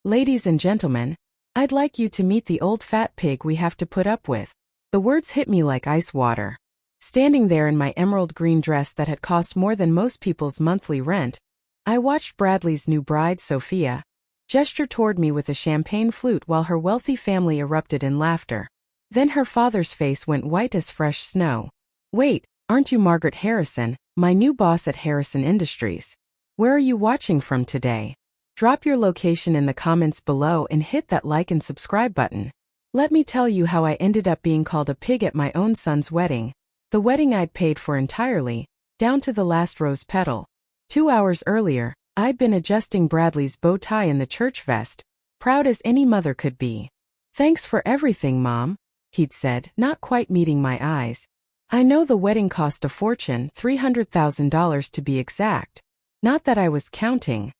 Ladies and gentlemen, I'd like you to meet the old fat pig we have to put up with. The words hit me like ice water. Standing there in my emerald green dress that had cost more than most people's monthly rent, I watched Bradley's new bride, Sophia, gesture toward me with a champagne flute while her wealthy family erupted in laughter. Then her father's face went white as fresh snow. Wait, aren't you Margaret Harrison, my new boss at Harrison Industries? Where are you watching from today? Drop your location in the comments below and hit that like and subscribe button. Let me tell you how I ended up being called a pig at my own son's wedding. The wedding I'd paid for entirely, down to the last rose petal. 2 hours earlier, I'd been adjusting Bradley's bow tie in the church vest, proud as any mother could be. "Thanks for everything, Mom," he'd said, not quite meeting my eyes. I know the wedding cost a fortune, $300,000 to be exact. Not that I was counting.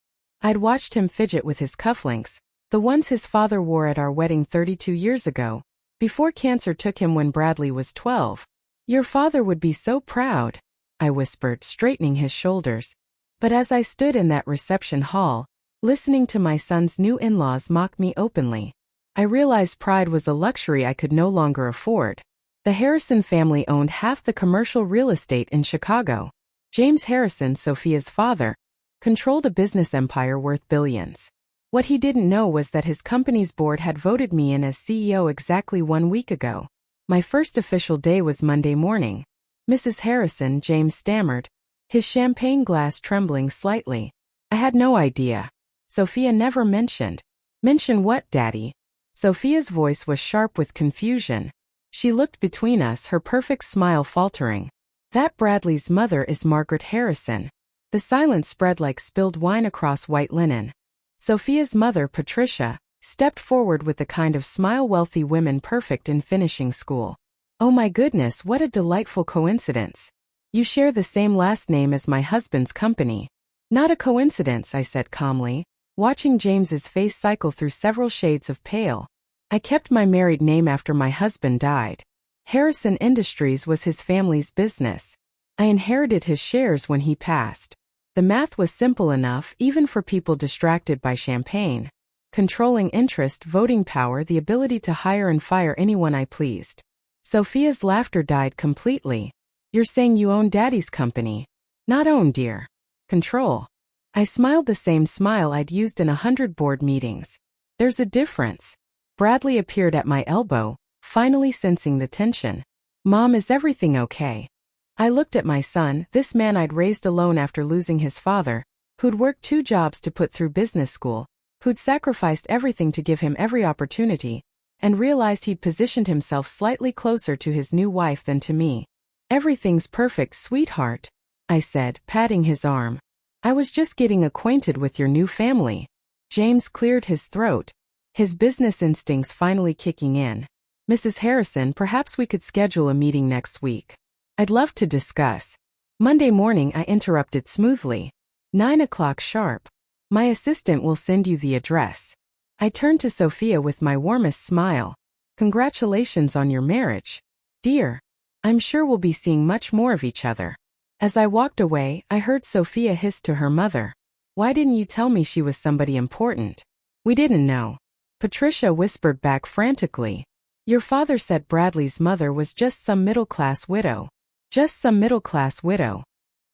I'd watched him fidget with his cufflinks, the ones his father wore at our wedding 32 years ago, before cancer took him when Bradley was 12. "Your father would be so proud," I whispered, straightening his shoulders. But as I stood in that reception hall, listening to my son's new in-laws mock me openly, I realized pride was a luxury I could no longer afford. The Harrison family owned half the commercial real estate in Chicago. James Harrison, Sophia's father, controlled a business empire worth billions. What he didn't know was that his company's board had voted me in as CEO exactly 1 week ago. My first official day was Monday morning. "Mrs. Harrison," James stammered, his champagne glass trembling slightly. "I had no idea. Sophia never mentioned." "Mention what, Daddy?" Sophia's voice was sharp with confusion. She looked between us, her perfect smile faltering. "That Bradley's mother is Margaret Harrison." The silence spread like spilled wine across white linen. Sophia's mother, Patricia, stepped forward with the kind of smile wealthy women perfect in finishing school. "Oh my goodness, what a delightful coincidence. You share the same last name as my husband's company." "Not a coincidence," I said calmly, watching James's face cycle through several shades of pale. "I kept my married name after my husband died. Harrison Industries was his family's business. I inherited his shares when he passed. The math was simple enough, even for people distracted by champagne. Controlling interest, voting power, the ability to hire and fire anyone I pleased." Sophia's laughter died completely. "You're saying you own Daddy's company?" "Not own, dear. Control." I smiled the same smile I'd used in 100 board meetings. "There's a difference." Bradley appeared at my elbow, finally sensing the tension. "Mom, is everything okay?" I looked at my son, this man I'd raised alone after losing his father, who'd worked 2 jobs to put through business school, who'd sacrificed everything to give him every opportunity, and realized he'd positioned himself slightly closer to his new wife than to me. "Everything's perfect, sweetheart," I said, patting his arm. "I was just getting acquainted with your new family." James cleared his throat, his business instincts finally kicking in. "Mrs. Harrison, perhaps we could schedule a meeting next week. I'd love to discuss." Monday morning, I interrupted smoothly. 9 o'clock sharp. "My assistant will send you the address." I turned to Sophia with my warmest smile. "Congratulations on your marriage, dear. I'm sure we'll be seeing much more of each other." As I walked away, I heard Sophia hiss to her mother, "Why didn't you tell me she was somebody important?" "We didn't know." Patricia whispered back frantically. "Your father said Bradley's mother was just some middle-class widow." "Just some middle-class widow."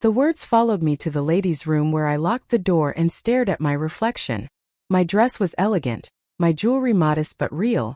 The words followed me to the ladies' room where I locked the door and stared at my reflection. My dress was elegant, my jewelry modest but real,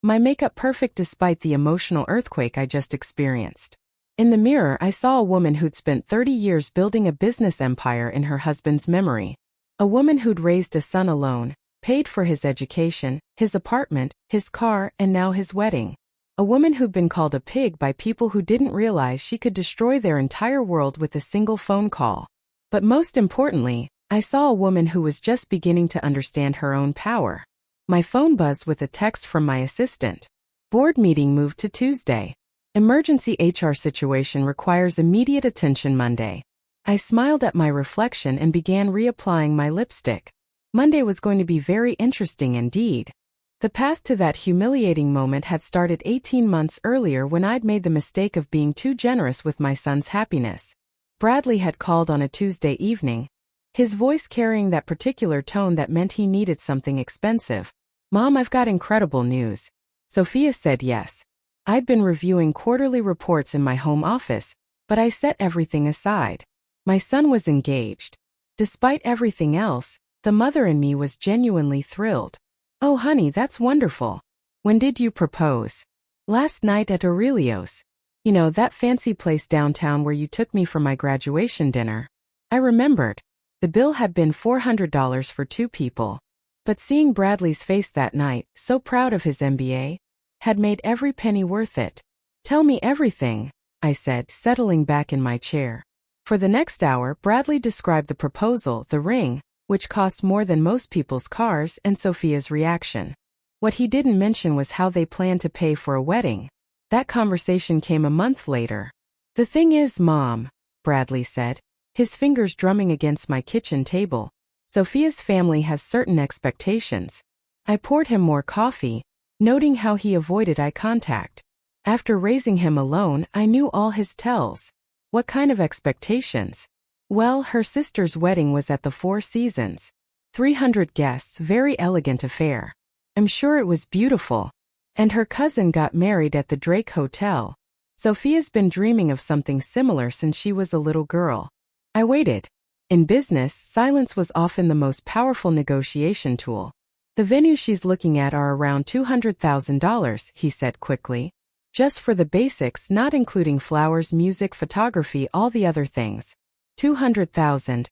my makeup perfect despite the emotional earthquake I just experienced. In the mirror, I saw a woman who'd spent 30 years building a business empire in her husband's memory. A woman who'd raised a son alone, paid for his education, his apartment, his car, and now his wedding. A woman who'd been called a pig by people who didn't realize she could destroy their entire world with a single phone call. But most importantly, I saw a woman who was just beginning to understand her own power. My phone buzzed with a text from my assistant. "Board meeting moved to Tuesday. Emergency HR situation requires immediate attention Monday." I smiled at my reflection and began reapplying my lipstick. Monday was going to be very interesting indeed. The path to that humiliating moment had started 18 months earlier when I'd made the mistake of being too generous with my son's happiness. Bradley had called on a Tuesday evening, his voice carrying that particular tone that meant he needed something expensive. "Mom, I've got incredible news." Sophia said yes. I'd been reviewing quarterly reports in my home office, but I set everything aside. My son was engaged. Despite everything else, the mother in me was genuinely thrilled. "Oh honey, that's wonderful. When did you propose?" "Last night at Aurelio's. You know, that fancy place downtown where you took me for my graduation dinner." I remembered. The bill had been $400 for 2 people. But seeing Bradley's face that night, so proud of his MBA, had made every penny worth it. "Tell me everything," I said, settling back in my chair. For the next hour, Bradley described the proposal, the ring, which cost more than most people's cars, and Sophia's reaction. What he didn't mention was how they planned to pay for a wedding. That conversation came a month later. "The thing is, Mom," Bradley said, his fingers drumming against my kitchen table, "Sophia's family has certain expectations." I poured him more coffee, noting how he avoided eye contact. After raising him alone, I knew all his tells. "What kind of expectations?" "Well, her sister's wedding was at the Four Seasons. 300 guests, very elegant affair. I'm sure it was beautiful. And her cousin got married at the Drake Hotel. Sophia's been dreaming of something similar since she was a little girl." I waited. In business, silence was often the most powerful negotiation tool. "The venues she's looking at are around $200,000, he said quickly. "Just for the basics, not including flowers, music, photography, all the other things." 200,000.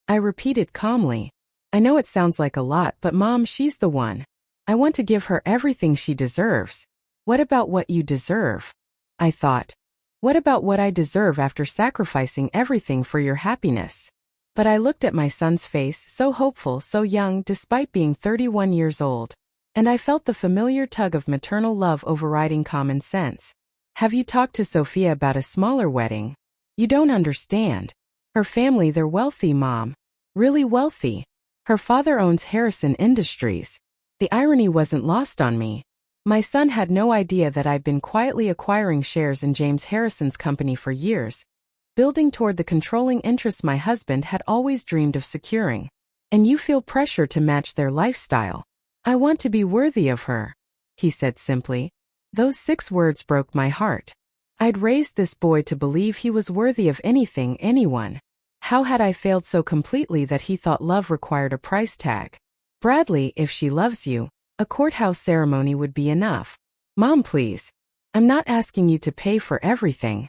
I repeated calmly. "I know it sounds like a lot, but Mom, she's the one. I want to give her everything she deserves." "What about what you deserve?" I thought. "What about what I deserve after sacrificing everything for your happiness?" But I looked at my son's face, so hopeful, so young, despite being 31 years old. And I felt the familiar tug of maternal love overriding common sense. "Have you talked to Sophia about a smaller wedding?" "You don't understand. Her family, they're wealthy, Mom. Really wealthy. Her father owns Harrison Industries." The irony wasn't lost on me. My son had no idea that I'd been quietly acquiring shares in James Harrison's company for years, building toward the controlling interests my husband had always dreamed of securing. "And you feel pressure to match their lifestyle." "I want to be worthy of her," he said simply. Those 6 words broke my heart. I'd raised this boy to believe he was worthy of anything, anyone. How had I failed so completely that he thought love required a price tag? "Bradley, if she loves you, a courthouse ceremony would be enough." "Mom, please. I'm not asking you to pay for everything.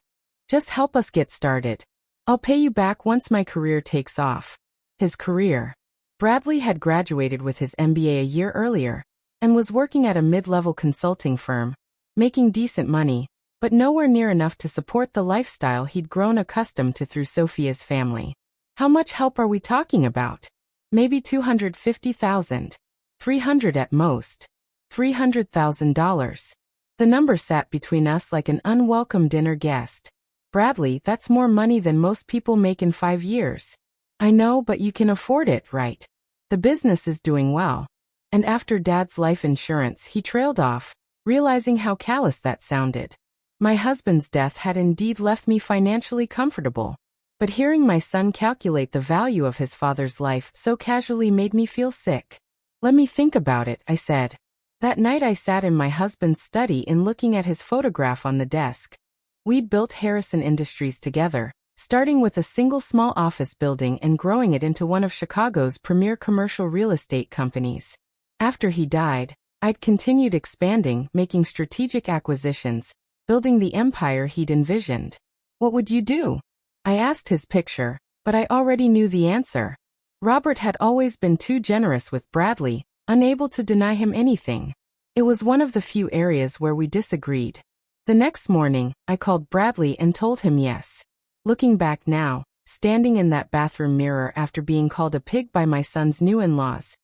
Just help us get started. I'll pay you back once my career takes off." His career. Bradley had graduated with his MBA a year earlier and was working at a mid-level consulting firm, making decent money, but nowhere near enough to support the lifestyle he'd grown accustomed to through Sophia's family. "How much help are we talking about?" "Maybe $250,000. 300 at most. $300,000. The number sat between us like an unwelcome dinner guest. "Bradley, that's more money than most people make in 5 years." "I know, but you can afford it, right? The business is doing well." And after Dad's life insurance, he trailed off, realizing how callous that sounded. My husband's death had indeed left me financially comfortable. But hearing my son calculate the value of his father's life so casually made me feel sick. "Let me think about it," I said. That night I sat in my husband's study and looking at his photograph on the desk. We'd built Harrison Industries together, starting with a single small office building and growing it into one of Chicago's premier commercial real estate companies. After he died, I'd continued expanding, making strategic acquisitions, building the empire he'd envisioned. "What would you do?" I asked his picture, but I already knew the answer. Robert had always been too generous with Bradley, unable to deny him anything. It was one of the few areas where we disagreed. The next morning, I called Bradley and told him yes. Looking back now, standing in that bathroom mirror after being called a pig by my son's new in-laws,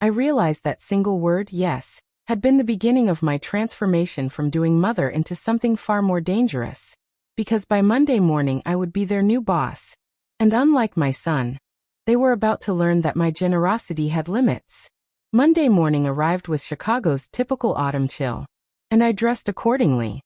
I realized that single word, yes, had been the beginning of my transformation from doing mother into something far more dangerous. Because by Monday morning I would be their new boss. And unlike my son, they were about to learn that my generosity had limits. Monday morning arrived with Chicago's typical autumn chill, and I dressed accordingly.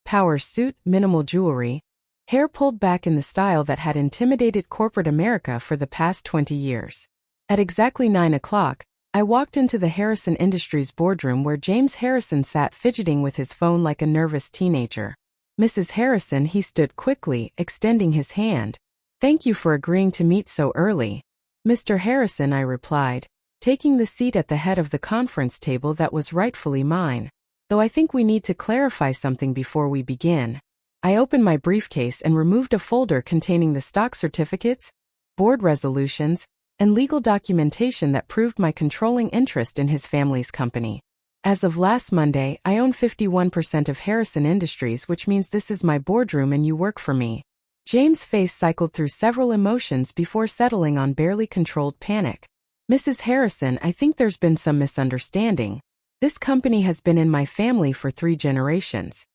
Power suit, minimal jewelry, Hair pulled back in the style that had intimidated corporate America for the past 20 years. At exactly 9 o'clock, I walked into the Harrison Industries boardroom where James Harrison sat fidgeting with his phone like a nervous teenager. "Mrs. Harrison," he stood quickly, extending his hand. "Thank you for agreeing to meet so early." "Mr. Harrison," I replied, taking the seat at the head of the conference table that was rightfully mine. "Though I think we need to clarify something before we begin." I opened my briefcase and removed a folder containing the stock certificates, board resolutions, and legal documentation that proved my controlling interest in his family's company. As of last Monday, I own 51% of Harrison Industries, which means this is my boardroom and you work for me. James' face cycled through several emotions before settling on barely controlled panic. "Mrs. Harrison, I think there's been some misunderstanding. This company has been in my family for 3 generations.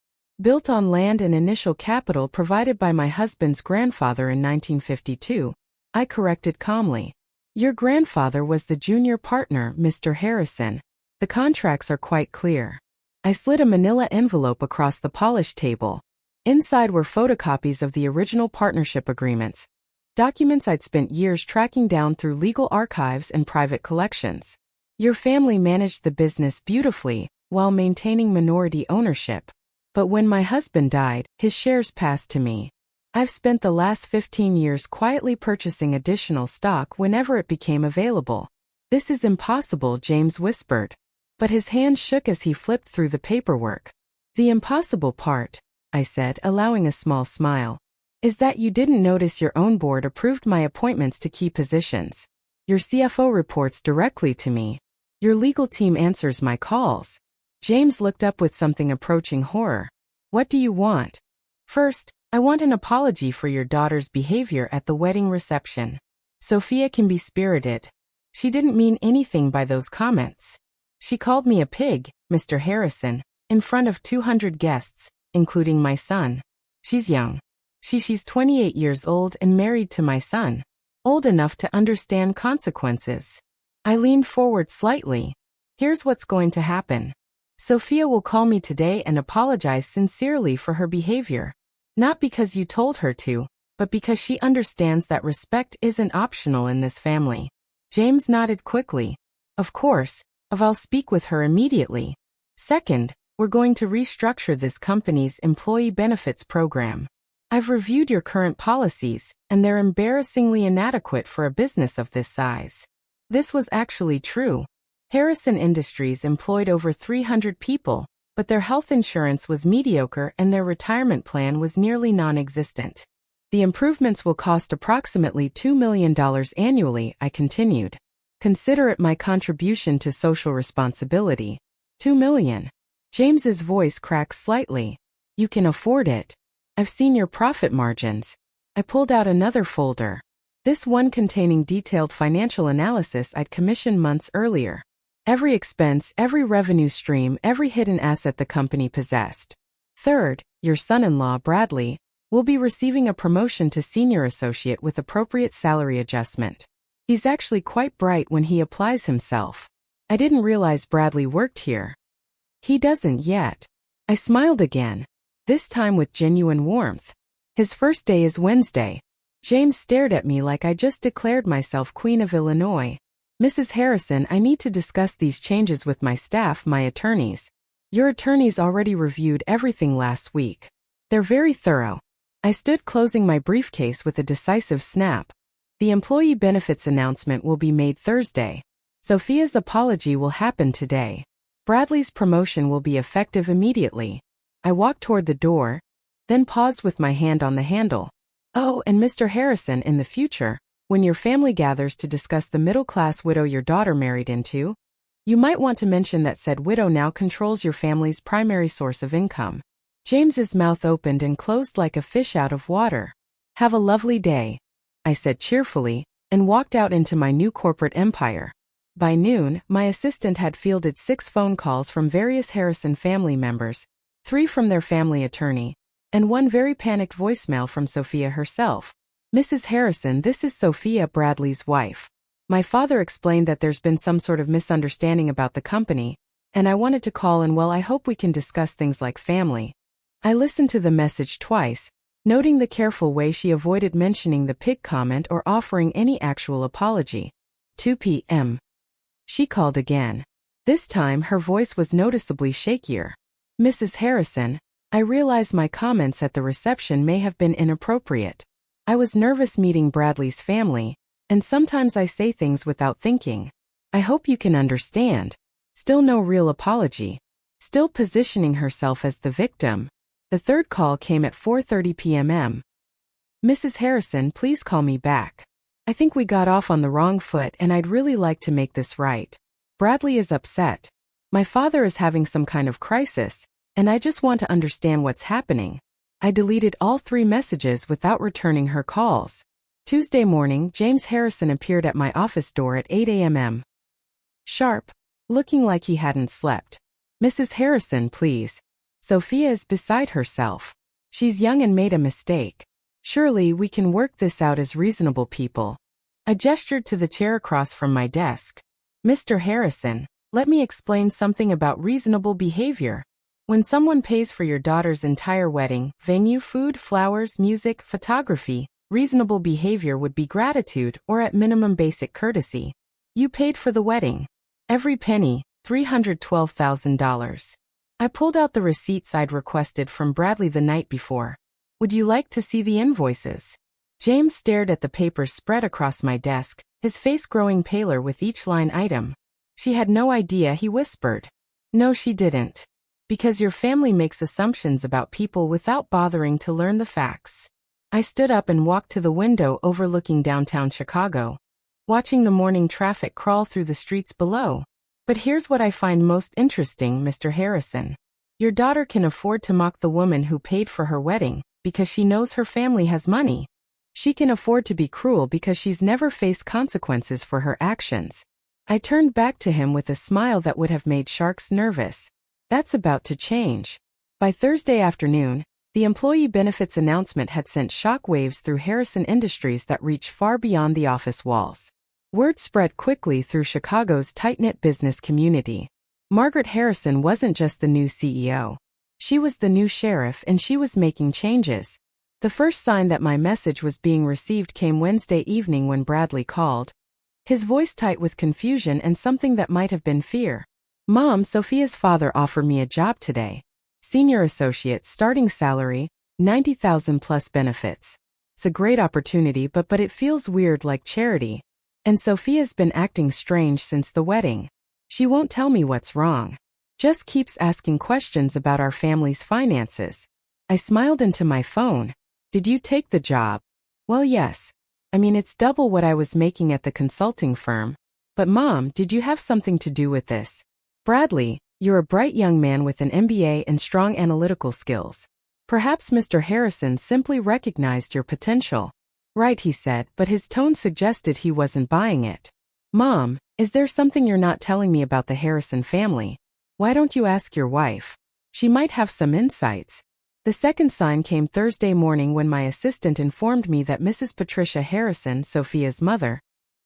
Built on land and initial capital provided by my husband's grandfather in 1952, I corrected calmly. "Your grandfather was the junior partner, Mr. Harrison. The contracts are quite clear." I slid a manila envelope across the polished table. Inside were photocopies of the original partnership agreements, documents I'd spent years tracking down through legal archives and private collections. "Your family managed the business beautifully, while maintaining minority ownership. But when my husband died, his shares passed to me. I've spent the last 15 years quietly purchasing additional stock whenever it became available." "This is impossible," James whispered. But his hand shook as he flipped through the paperwork. "The impossible part," I said, allowing a small smile, "is that you didn't notice your own board approved my appointments to key positions. Your CFO reports directly to me. Your legal team answers my calls." James looked up with something approaching horror. "What do you want?" "First, I want an apology for your daughter's behavior at the wedding reception. Sophia can be spirited. She didn't mean anything by those comments. She called me a pig, Mr. Harrison, in front of 200 guests, including my son. She's young. She's 28 years old and married to my son. Old enough to understand consequences." I leaned forward slightly. "Here's what's going to happen. Sophia will call me today and apologize sincerely for her behavior. Not because you told her to, but because she understands that respect isn't optional in this family." James nodded quickly. "Of course, I'll speak with her immediately. Second, we're going to restructure this company's employee benefits program. I've reviewed your current policies, and they're embarrassingly inadequate for a business of this size." This was actually true. Harrison Industries employed over 300 people, but their health insurance was mediocre and their retirement plan was nearly non-existent. "The improvements will cost approximately $2 million annually," I continued. "Consider it my contribution to social responsibility." $2 million. James's voice cracked slightly. "You can afford it. I've seen your profit margins." I pulled out another folder. This one containing detailed financial analysis I'd commissioned months earlier. Every expense, every revenue stream, every hidden asset the company possessed. "Third, your son-in-law, Bradley, will be receiving a promotion to senior associate with appropriate salary adjustment. He's actually quite bright when he applies himself." I didn't realize Bradley worked here. "He doesn't yet." I smiled again, this time with genuine warmth. "His first day is Wednesday." James stared at me like I just declared myself Queen of Illinois. "Mrs. Harrison, I need to discuss these changes with my staff, my attorneys. Your attorneys already reviewed everything last week. They're very thorough." I stood closing my briefcase with a decisive snap. "The employee benefits announcement will be made Thursday. Sophia's apology will happen today. Bradley's promotion will be effective immediately." I walked toward the door, then paused with my hand on the handle. "Oh, and Mr. Harrison, in the future, when your family gathers to discuss the middle-class widow your daughter married into, you might want to mention that said widow now controls your family's primary source of income." James's mouth opened and closed like a fish out of water. "Have a lovely day," I said cheerfully, and walked out into my new corporate empire. By noon, my assistant had fielded 6 phone calls from various Harrison family members, 3 from their family attorney, and 1 very panicked voicemail from Sophia herself. "Mrs. Harrison, this is Sophia, Bradley's wife. My father explained that there's been some sort of misunderstanding about the company, and I wanted to call and I hope we can discuss things like family." I listened to the message twice, noting the careful way she avoided mentioning the pig comment or offering any actual apology. 2 p.m. She called again. This time her voice was noticeably shakier. Mrs. Harrison, I realize my comments at the reception may have been inappropriate. I was nervous meeting Bradley's family, and sometimes I say things without thinking. I hope you can understand. Still no real apology. Still positioning herself as the victim. The third call came at 4:30 p.m. Mrs. Harrison, please call me back. I think we got off on the wrong foot and I'd really like to make this right. Bradley is upset. My father is having some kind of crisis, and I just want to understand what's happening. I deleted all 3 messages without returning her calls. Tuesday morning, James Harrison appeared at my office door at 8 a.m. Sharp, looking like he hadn't slept. Mrs. Harrison, please. Sophia is beside herself. She's young and made a mistake. Surely we can work this out as reasonable people. I gestured to the chair across from my desk. Mr. Harrison, let me explain something about reasonable behavior. When someone pays for your daughter's entire wedding, venue, food, flowers, music, photography, reasonable behavior would be gratitude or at minimum basic courtesy. You paid for the wedding. Every penny, $312,000. I pulled out the receipts I'd requested from Bradley the night before. Would you like to see the invoices? James stared at the papers spread across my desk, his face growing paler with each line item. She had no idea, he whispered. No, she didn't. Because your family makes assumptions about people without bothering to learn the facts. I stood up and walked to the window overlooking downtown Chicago, watching the morning traffic crawl through the streets below. But here's what I find most interesting, Mr. Harrison. Your daughter can afford to mock the woman who paid for her wedding, because she knows her family has money. She can afford to be cruel because she's never faced consequences for her actions. I turned back to him with a smile that would have made sharks nervous. That's about to change. By Thursday afternoon, the employee benefits announcement had sent shockwaves through Harrison Industries that reached far beyond the office walls. Word spread quickly through Chicago's tight-knit business community. Margaret Harrison wasn't just the new CEO. She was the new sheriff, and she was making changes. The first sign that my message was being received came Wednesday evening when Bradley called. His voice tight with confusion and something that might have been fear. Mom, Sophia's father offered me a job today. Senior associate, starting salary, $90,000 plus benefits. It's a great opportunity, but it feels weird, like charity. And Sophia's been acting strange since the wedding. She won't tell me what's wrong. Just keeps asking questions about our family's finances. I smiled into my phone. Did you take the job? Well, yes. I mean, it's double what I was making at the consulting firm. But Mom, did you have something to do with this? Bradley, you're a bright young man with an MBA and strong analytical skills. Perhaps Mr. Harrison simply recognized your potential. Right, he said, but his tone suggested he wasn't buying it. Mom, is there something you're not telling me about the Harrison family? Why don't you ask your wife? She might have some insights. The second sign came Thursday morning when my assistant informed me that Mrs. Patricia Harrison, Sophia's mother,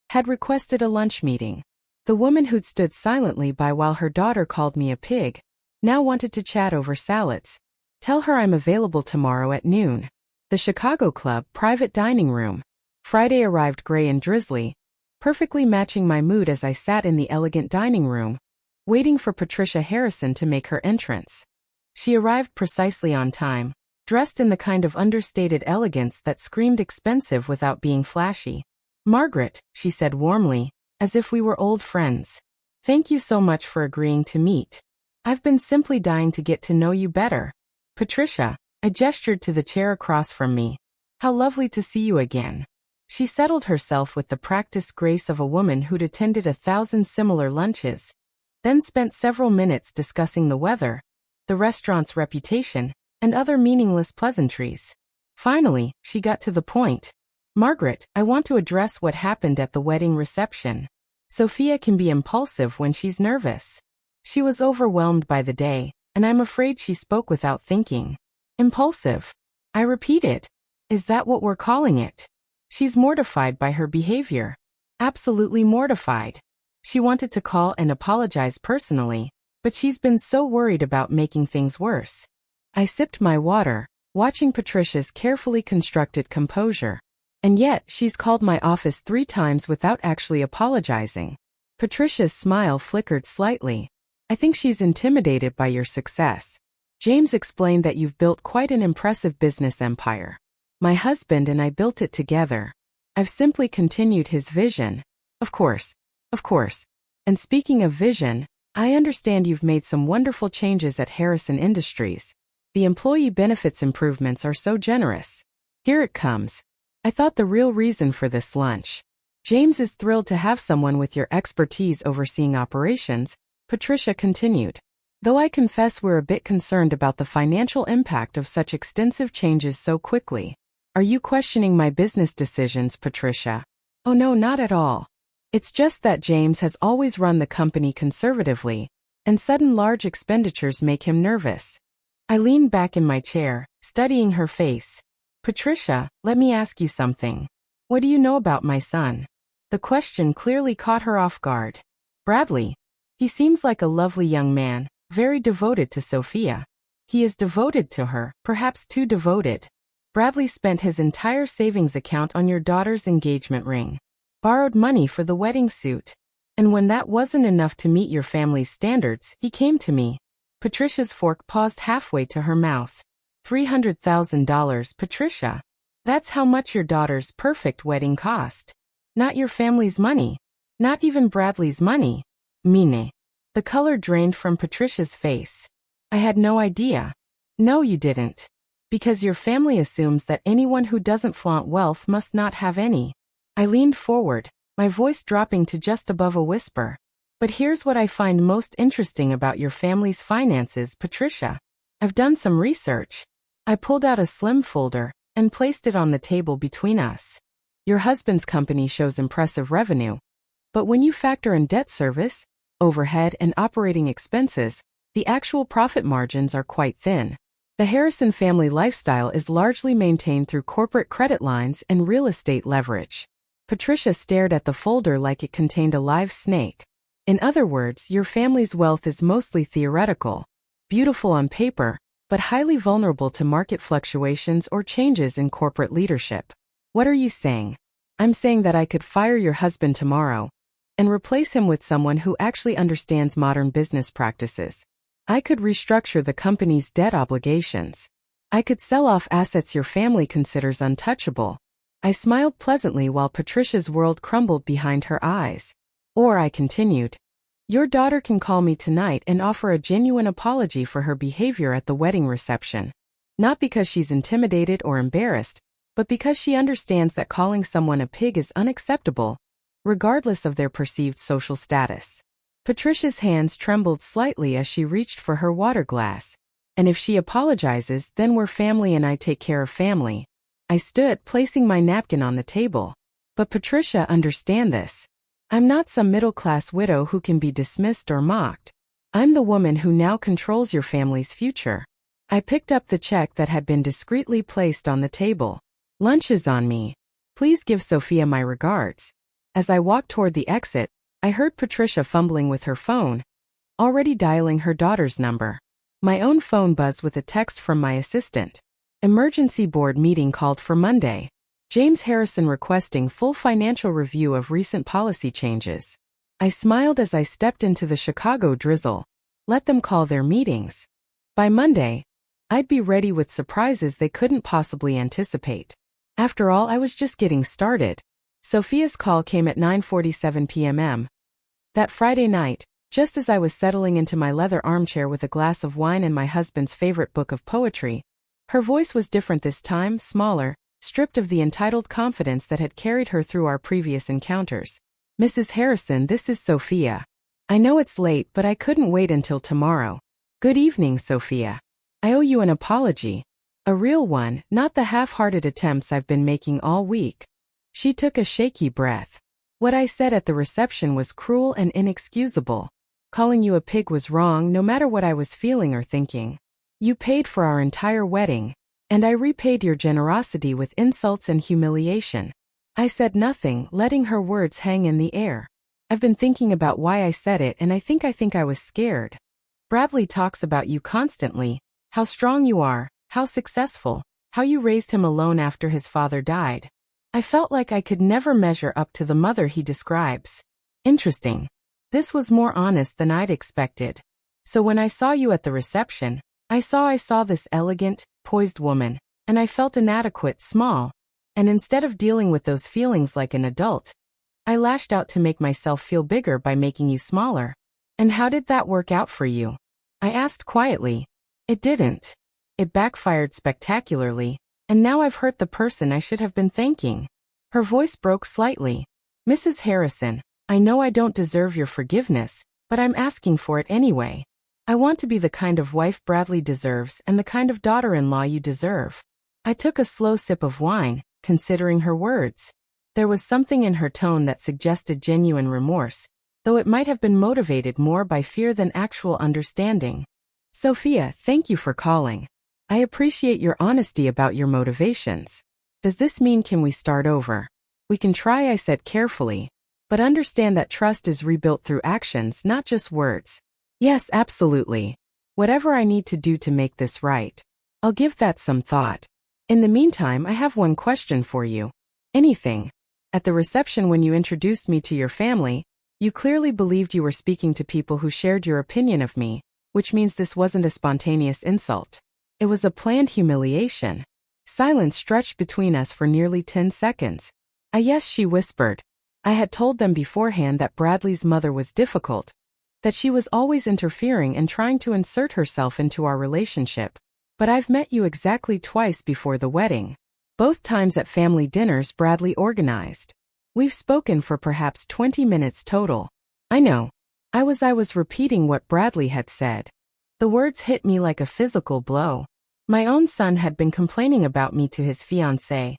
had requested a lunch meeting. The woman who'd stood silently by while her daughter called me a pig, now wanted to chat over salads. Tell her I'm available tomorrow at noon. The Chicago Club, private dining room. Friday arrived gray and drizzly, perfectly matching my mood as I sat in the elegant dining room, waiting for Patricia Harrison to make her entrance. She arrived precisely on time, dressed in the kind of understated elegance that screamed expensive without being flashy. Margaret, she said warmly, as if we were old friends. Thank you so much for agreeing to meet. I've been simply dying to get to know you better. Patricia, I gestured to the chair across from me. How lovely to see you again. She settled herself with the practiced grace of a woman who'd attended 1,000 similar lunches, then spent several minutes discussing the weather, the restaurant's reputation, and other meaningless pleasantries. Finally, she got to the point. Margaret, I want to address what happened at the wedding reception. Sophia can be impulsive when she's nervous. She was overwhelmed by the day, and I'm afraid she spoke without thinking. Impulsive. I repeated. Is that what we're calling it? She's mortified by her behavior. Absolutely mortified. She wanted to call and apologize personally, but she's been so worried about making things worse. I sipped my water, watching Patricia's carefully constructed composure. And yet, she's called my office 3 times without actually apologizing. Patricia's smile flickered slightly. I think she's intimidated by your success. James explained that you've built quite an impressive business empire. My husband and I built it together. I've simply continued his vision. Of course. And speaking of vision, I understand you've made some wonderful changes at Harrison Industries. The employee benefits improvements are so generous. Here it comes. I thought the real reason for this lunch. James is thrilled to have someone with your expertise overseeing operations, Patricia continued. Though I confess we're a bit concerned about the financial impact of such extensive changes so quickly. Are you questioning my business decisions, Patricia? Oh no, not at all. It's just that James has always run the company conservatively, and sudden large expenditures make him nervous. I leaned back in my chair, studying her face. Patricia, let me ask you something. What do you know about my son? The question clearly caught her off guard. Bradley. He seems like a lovely young man, very devoted to Sophia. He is devoted to her, perhaps too devoted. Bradley spent his entire savings account on your daughter's engagement ring. Borrowed money for the wedding suit. And when that wasn't enough to meet your family's standards, he came to me. Patricia's fork paused halfway to her mouth. $300,000, Patricia. That's how much your daughter's perfect wedding cost. Not your family's money. Not even Bradley's money. Mine. The color drained from Patricia's face. I had no idea. No, you didn't. Because your family assumes that anyone who doesn't flaunt wealth must not have any. I leaned forward, my voice dropping to just above a whisper. But here's what I find most interesting about your family's finances, Patricia. I've done some research. I pulled out a slim folder and placed it on the table between us. Your husband's company shows impressive revenue. But when you factor in debt service, overhead, and operating expenses, the actual profit margins are quite thin. The Harrison family lifestyle is largely maintained through corporate credit lines and real estate leverage. Patricia stared at the folder like it contained a live snake. In other words, your family's wealth is mostly theoretical, beautiful on paper, but highly vulnerable to market fluctuations or changes in corporate leadership. What are you saying? I'm saying that I could fire your husband tomorrow and replace him with someone who actually understands modern business practices. I could restructure the company's debt obligations. I could sell off assets your family considers untouchable. I smiled pleasantly while Patricia's world crumbled behind her eyes. Or I continued. Your daughter can call me tonight and offer a genuine apology for her behavior at the wedding reception. Not because she's intimidated or embarrassed, but because she understands that calling someone a pig is unacceptable, regardless of their perceived social status. Patricia's hands trembled slightly as she reached for her water glass. And if she apologizes, then we're family and I take care of family. I stood, placing my napkin on the table. But Patricia, understand this. I'm not some middle-class widow who can be dismissed or mocked. I'm the woman who now controls your family's future. I picked up the check that had been discreetly placed on the table. Lunch is on me. Please give Sophia my regards. As I walked toward the exit, I heard Patricia fumbling with her phone, already dialing her daughter's number. My own phone buzzed with a text from my assistant. Emergency board meeting called for Monday. James Harrison requesting full financial review of recent policy changes. I smiled as I stepped into the Chicago drizzle. Let them call their meetings. By Monday, I'd be ready with surprises they couldn't possibly anticipate. After all, I was just getting started. Sophia's call came at 9:47 p.m. That Friday night, just as I was settling into my leather armchair with a glass of wine and my husband's favorite book of poetry. Her voice was different this time, smaller, stripped of the entitled confidence that had carried her through our previous encounters. Mrs. Harrison, this is Sophia. I know it's late, but I couldn't wait until tomorrow. Good evening, Sophia. I owe you an apology. A real one, not the half-hearted attempts I've been making all week. She took a shaky breath. What I said at the reception was cruel and inexcusable. Calling you a pig was wrong no matter what I was feeling or thinking. You paid for our entire wedding, and I repaid your generosity with insults and humiliation. I said nothing, letting her words hang in the air. I've been thinking about why I said it, and I think I was scared. Bradley talks about you constantly, how strong you are, how successful, how you raised him alone after his father died. I felt like I could never measure up to the mother he describes. Interesting. This was more honest than I'd expected. So when I saw you at the reception, I saw this elegant, poised woman, and I felt inadequate, small. And instead of dealing with those feelings like an adult, I lashed out to make myself feel bigger by making you smaller. And how did that work out for you? I asked quietly. It didn't. It backfired spectacularly, and now I've hurt the person I should have been thanking. Her voice broke slightly. Mrs. Harrison, I know I don't deserve your forgiveness, but I'm asking for it anyway. I want to be the kind of wife Bradley deserves and the kind of daughter-in-law you deserve. I took a slow sip of wine, considering her words. There was something in her tone that suggested genuine remorse, though it might have been motivated more by fear than actual understanding. Sophia, thank you for calling. I appreciate your honesty about your motivations. Does this mean can we start over? We can try, I said carefully. But understand that trust is rebuilt through actions, not just words. Yes, absolutely. Whatever I need to do to make this right. I'll give that some thought. In the meantime, I have one question for you. Anything. At the reception when you introduced me to your family, you clearly believed you were speaking to people who shared your opinion of me, which means this wasn't a spontaneous insult. It was a planned humiliation. Silence stretched between us for nearly 10 seconds. Yes, she whispered. I had told them beforehand that Bradley's mother was difficult, that she was always interfering and trying to insert herself into our relationship. But I've met you exactly twice before the wedding. Both times at family dinners Bradley organized. We've spoken for perhaps 20 minutes total. I know. I was repeating what Bradley had said. The words hit me like a physical blow. My own son had been complaining about me to his fiancée,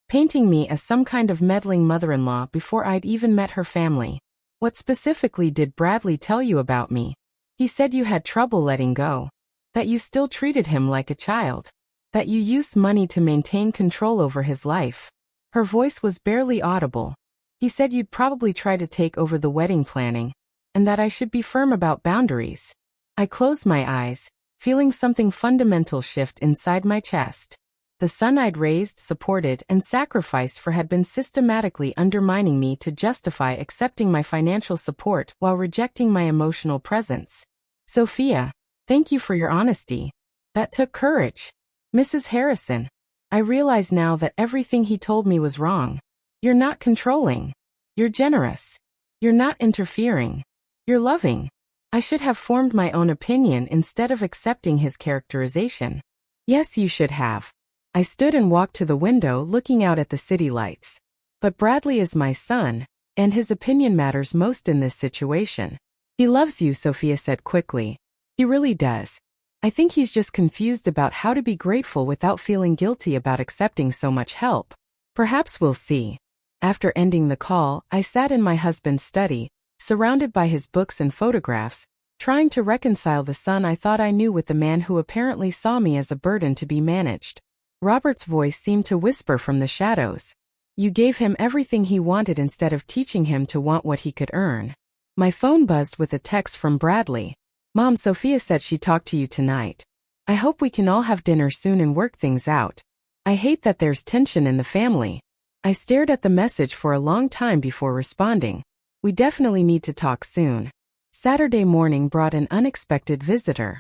painting me as some kind of meddling mother-in-law before I'd even met her family. What specifically did Bradley tell you about me? He said you had trouble letting go, that you still treated him like a child, that you used money to maintain control over his life. Her voice was barely audible. He said you'd probably try to take over the wedding planning, and that I should be firm about boundaries. I closed my eyes, feeling something fundamental shift inside my chest. The son I'd raised, supported, and sacrificed for had been systematically undermining me to justify accepting my financial support while rejecting my emotional presence. Sophia, thank you for your honesty. That took courage. Mrs. Harrison, I realize now that everything he told me was wrong. You're not controlling. You're generous. You're not interfering. You're loving. I should have formed my own opinion instead of accepting his characterization. Yes, you should have. I stood and walked to the window looking out at the city lights. But Bradley is my son, and his opinion matters most in this situation. He loves you, Sophia said quickly. He really does. I think he's just confused about how to be grateful without feeling guilty about accepting so much help. Perhaps we'll see. After ending the call, I sat in my husband's study, surrounded by his books and photographs, trying to reconcile the son I thought I knew with the man who apparently saw me as a burden to be managed. Robert's voice seemed to whisper from the shadows. You gave him everything he wanted instead of teaching him to want what he could earn. My phone buzzed with a text from Bradley. Mom, Sophia said she talked to you tonight. I hope we can all have dinner soon and work things out. I hate that there's tension in the family. I stared at the message for a long time before responding. We definitely need to talk soon. Saturday morning brought an unexpected visitor.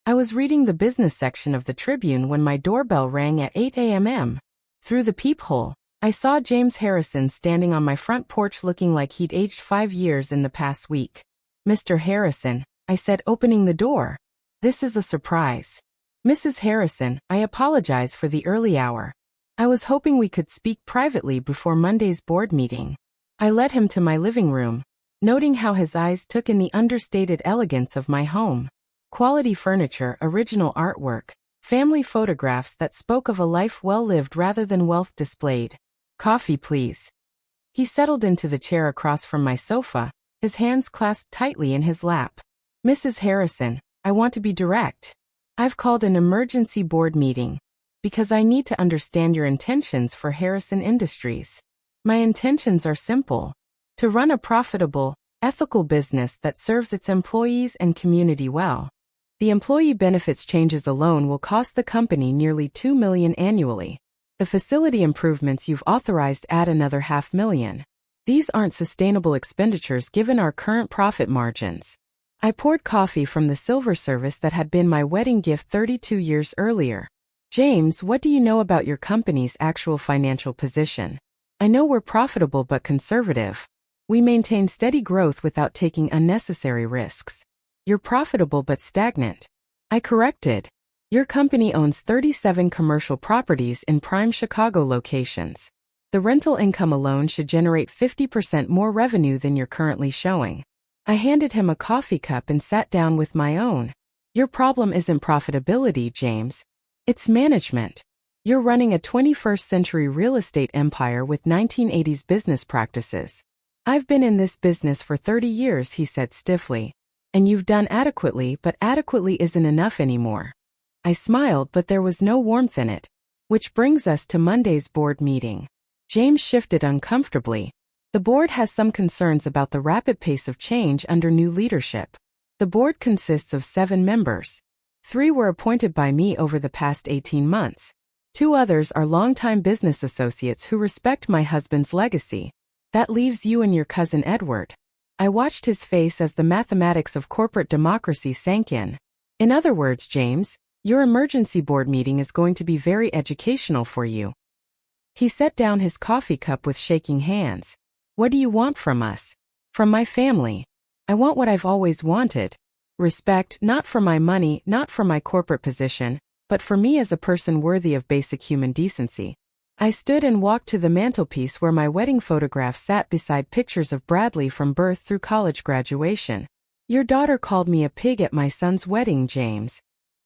I was reading the business section of the Tribune when my doorbell rang at 8 a.m. Through the peephole, I saw James Harrison standing on my front porch looking like he'd aged 5 years in the past week. Mr. Harrison, I said, opening the door. This is a surprise. Mrs. Harrison, I apologize for the early hour. I was hoping we could speak privately before Monday's board meeting. I led him to my living room, noting how his eyes took in the understated elegance of my home. Quality furniture, original artwork, family photographs that spoke of a life well lived rather than wealth displayed. Coffee, please. He settled into the chair across from my sofa, his hands clasped tightly in his lap. Mrs. Harrison, I want to be direct. I've called an emergency board meeting because I need to understand your intentions for Harrison Industries. My intentions are simple: to run a profitable, ethical business that serves its employees and community well. The employee benefits changes alone will cost the company nearly $2 million annually. The facility improvements you've authorized add another $500,000. These aren't sustainable expenditures given our current profit margins. I poured coffee from the silver service that had been my wedding gift 32 years earlier. James, what do you know about your company's actual financial position? I know we're profitable but conservative. We maintain steady growth without taking unnecessary risks. You're profitable but stagnant. I corrected. Your company owns 37 commercial properties in prime Chicago locations. The rental income alone should generate 50% more revenue than you're currently showing. I handed him a coffee cup and sat down with my own. Your problem isn't profitability, James. It's management. You're running a 21st century real estate empire with 1980s business practices. I've been in this business for 30 years, he said stiffly. And you've done adequately, but adequately isn't enough anymore. I smiled, but there was no warmth in it. Which brings us to Monday's board meeting. James shifted uncomfortably. The board has some concerns about the rapid pace of change under new leadership. The board consists of 7 members. 3 were appointed by me over the past 18 months. 2 others are longtime business associates who respect my husband's legacy. That leaves you and your cousin Edward. I watched his face as the mathematics of corporate democracy sank in. In other words, James, your emergency board meeting is going to be very educational for you. He set down his coffee cup with shaking hands. What do you want from us? From my family. I want what I've always wanted. Respect, not for my money, not for my corporate position, but for me as a person worthy of basic human decency. I stood and walked to the mantelpiece where my wedding photograph sat beside pictures of Bradley from birth through college graduation. Your daughter called me a pig at my son's wedding, James.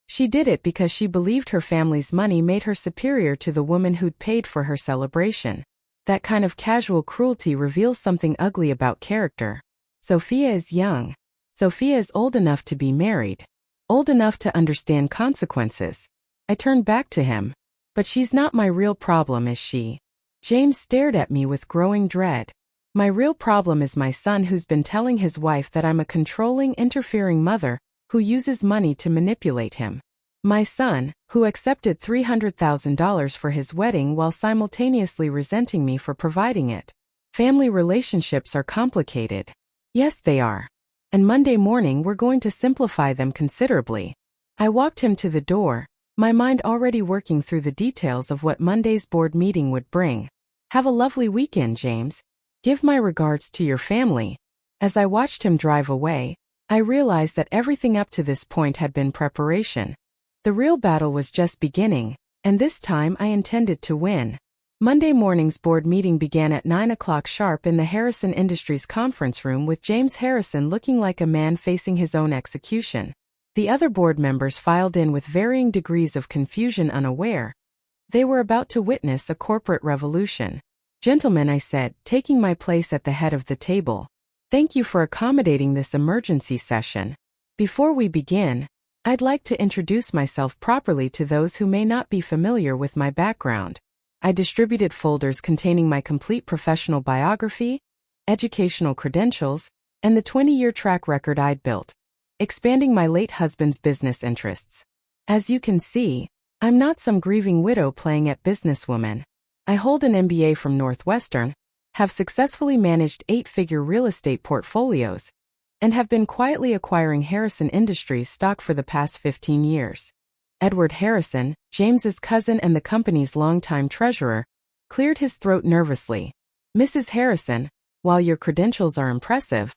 She did it because she believed her family's money made her superior to the woman who'd paid for her celebration. That kind of casual cruelty reveals something ugly about character. Sophia is young. Sophia is old enough to be married. Old enough to understand consequences. I turned back to him. But she's not my real problem, is she? James stared at me with growing dread. My real problem is my son, who's been telling his wife that I'm a controlling, interfering mother who uses money to manipulate him. My son, who accepted $300,000 for his wedding while simultaneously resenting me for providing it. Family relationships are complicated. Yes, they are. And Monday morning we're going to simplify them considerably. I walked him to the door, my mind already working through the details of what Monday's board meeting would bring. Have a lovely weekend, James. Give my regards to your family. As I watched him drive away, I realized that everything up to this point had been preparation. The real battle was just beginning, and this time I intended to win. Monday morning's board meeting began at 9 o'clock sharp in the Harrison Industries conference room, with James Harrison looking like a man facing his own execution. The other board members filed in with varying degrees of confusion, unaware. They were about to witness a corporate revolution. Gentlemen, I said, taking my place at the head of the table. Thank you for accommodating this emergency session. Before we begin, I'd like to introduce myself properly to those who may not be familiar with my background. I distributed folders containing my complete professional biography, educational credentials, and the 20-year track record I'd built, expanding my late husband's business interests. As you can see, I'm not some grieving widow playing at businesswoman. I hold an MBA from Northwestern, have successfully managed 8-figure real estate portfolios, and have been quietly acquiring Harrison Industries stock for the past 15 years. Edward Harrison, James's cousin and the company's longtime treasurer, cleared his throat nervously. Mrs. Harrison, while your credentials are impressive,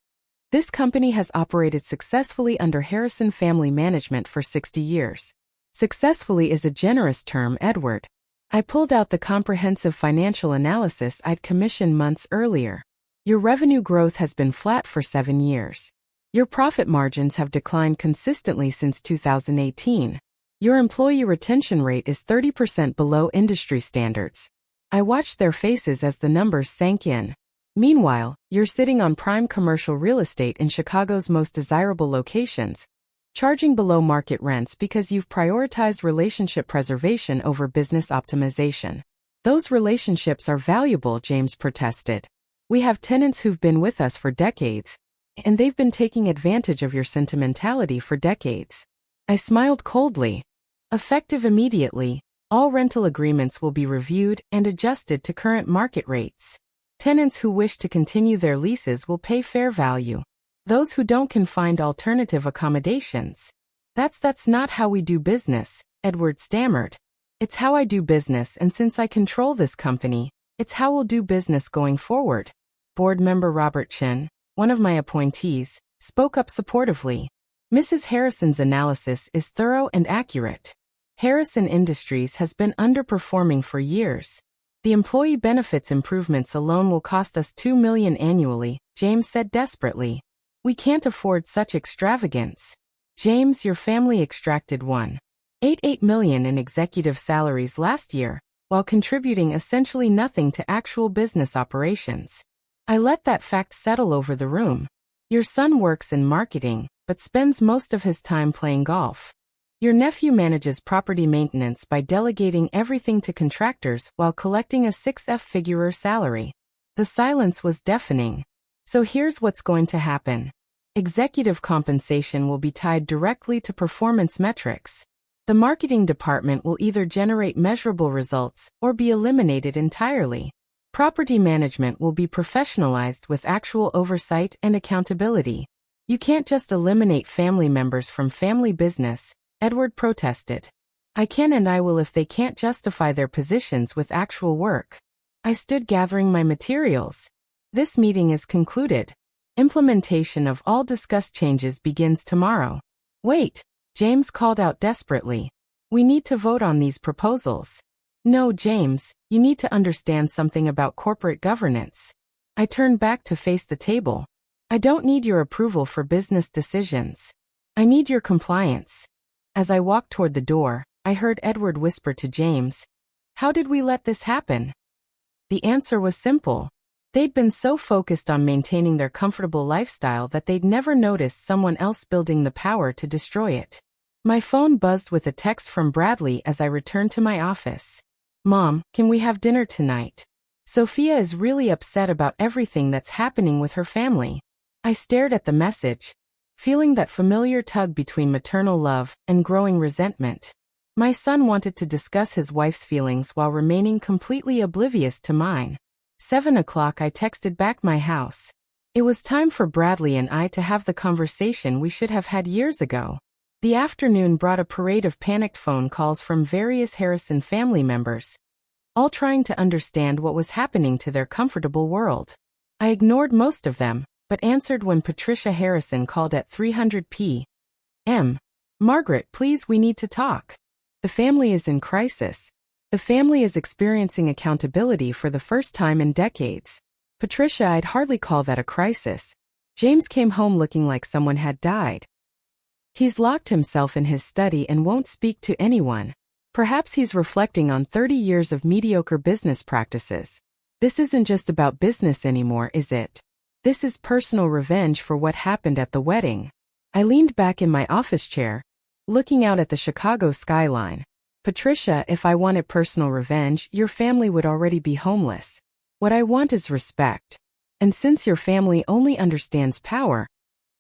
this company has operated successfully under Harrison family management for 60 years. Successfully is a generous term, Edward. I pulled out the comprehensive financial analysis I'd commissioned months earlier. Your revenue growth has been flat for 7 years. Your profit margins have declined consistently since 2018. Your employee retention rate is 30% below industry standards. I watched their faces as the numbers sank in. Meanwhile, you're sitting on prime commercial real estate in Chicago's most desirable locations, charging below market rents because you've prioritized relationship preservation over business optimization. Those relationships are valuable, James protested. We have tenants who've been with us for decades, and they've been taking advantage of your sentimentality for decades. I smiled coldly. Effective immediately, all rental agreements will be reviewed and adjusted to current market rates. Tenants who wish to continue their leases will pay fair value. Those who don't can find alternative accommodations. That's not how we do business, Edward stammered. It's how I do business, and since I control this company, it's how we'll do business going forward. Board member Robert Chin, one of my appointees, spoke up supportively. Mrs. Harrison's analysis is thorough and accurate. Harrison Industries has been underperforming for years. The employee benefits improvements alone will cost us $2 million annually, James said desperately. We can't afford such extravagance. James, your family extracted $1.88 million in executive salaries last year, while contributing essentially nothing to actual business operations. I let that fact settle over the room. Your son works in marketing, but spends most of his time playing golf. Your nephew manages property maintenance by delegating everything to contractors while collecting a six-figure salary. The silence was deafening. So here's what's going to happen. Executive compensation will be tied directly to performance metrics. The marketing department will either generate measurable results or be eliminated entirely. Property management will be professionalized with actual oversight and accountability. You can't just eliminate family members from family business, Edward protested. I can and I will if they can't justify their positions with actual work. I stood gathering my materials. This meeting is concluded. Implementation of all discussed changes begins tomorrow. Wait, James called out desperately. We need to vote on these proposals. No, James, you need to understand something about corporate governance. I turned back to face the table. I don't need your approval for business decisions. I need your compliance. As I walked toward the door, I heard Edward whisper to James, "How did we let this happen?" The answer was simple. They'd been so focused on maintaining their comfortable lifestyle that they'd never noticed someone else building the power to destroy it. My phone buzzed with a text from Bradley as I returned to my office. "Mom, can we have dinner tonight? Sophia is really upset about everything that's happening with her family." I stared at the message, feeling that familiar tug between maternal love and growing resentment. My son wanted to discuss his wife's feelings while remaining completely oblivious to mine. 7 o'clock, I texted back my house. It was time for Bradley and I to have the conversation we should have had years ago. The afternoon brought a parade of panicked phone calls from various Harrison family members, all trying to understand what was happening to their comfortable world. I ignored most of them, but answered when Patricia Harrison called at 300 p.m. "Margaret, please, we need to talk. The family is in crisis. The family is experiencing accountability for the first time in decades." "Patricia, I'd hardly call that a crisis. James came home looking like someone had died. He's locked himself in his study and won't speak to anyone. Perhaps he's reflecting on 30 years of mediocre business practices. This isn't just about business anymore, is it? This is personal revenge for what happened at the wedding." I leaned back in my office chair, looking out at the Chicago skyline. "Patricia, if I wanted personal revenge, your family would already be homeless. What I want is respect. And since your family only understands power,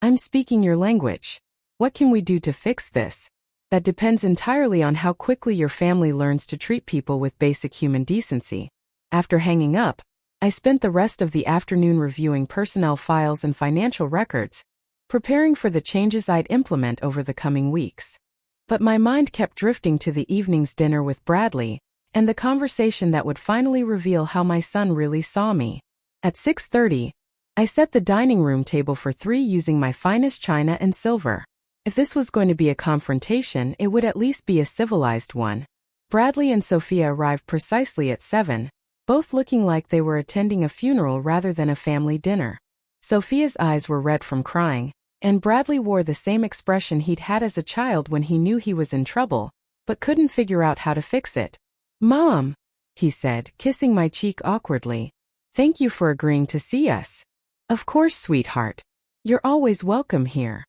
I'm speaking your language. What can we do to fix this? That depends entirely on how quickly your family learns to treat people with basic human decency." After hanging up, I spent the rest of the afternoon reviewing personnel files and financial records, preparing for the changes I'd implement over the coming weeks. But my mind kept drifting to the evening's dinner with Bradley, and the conversation that would finally reveal how my son really saw me. At 6:30, I set the dining room table for 3 using my finest china and silver. If this was going to be a confrontation, it would at least be a civilized one. Bradley and Sophia arrived precisely at 7, both looking like they were attending a funeral rather than a family dinner. Sophia's eyes were red from crying, and Bradley wore the same expression he'd had as a child when he knew he was in trouble, but couldn't figure out how to fix it. "Mom," he said, kissing my cheek awkwardly. "Thank you for agreeing to see us." "Of course, sweetheart. You're always welcome here."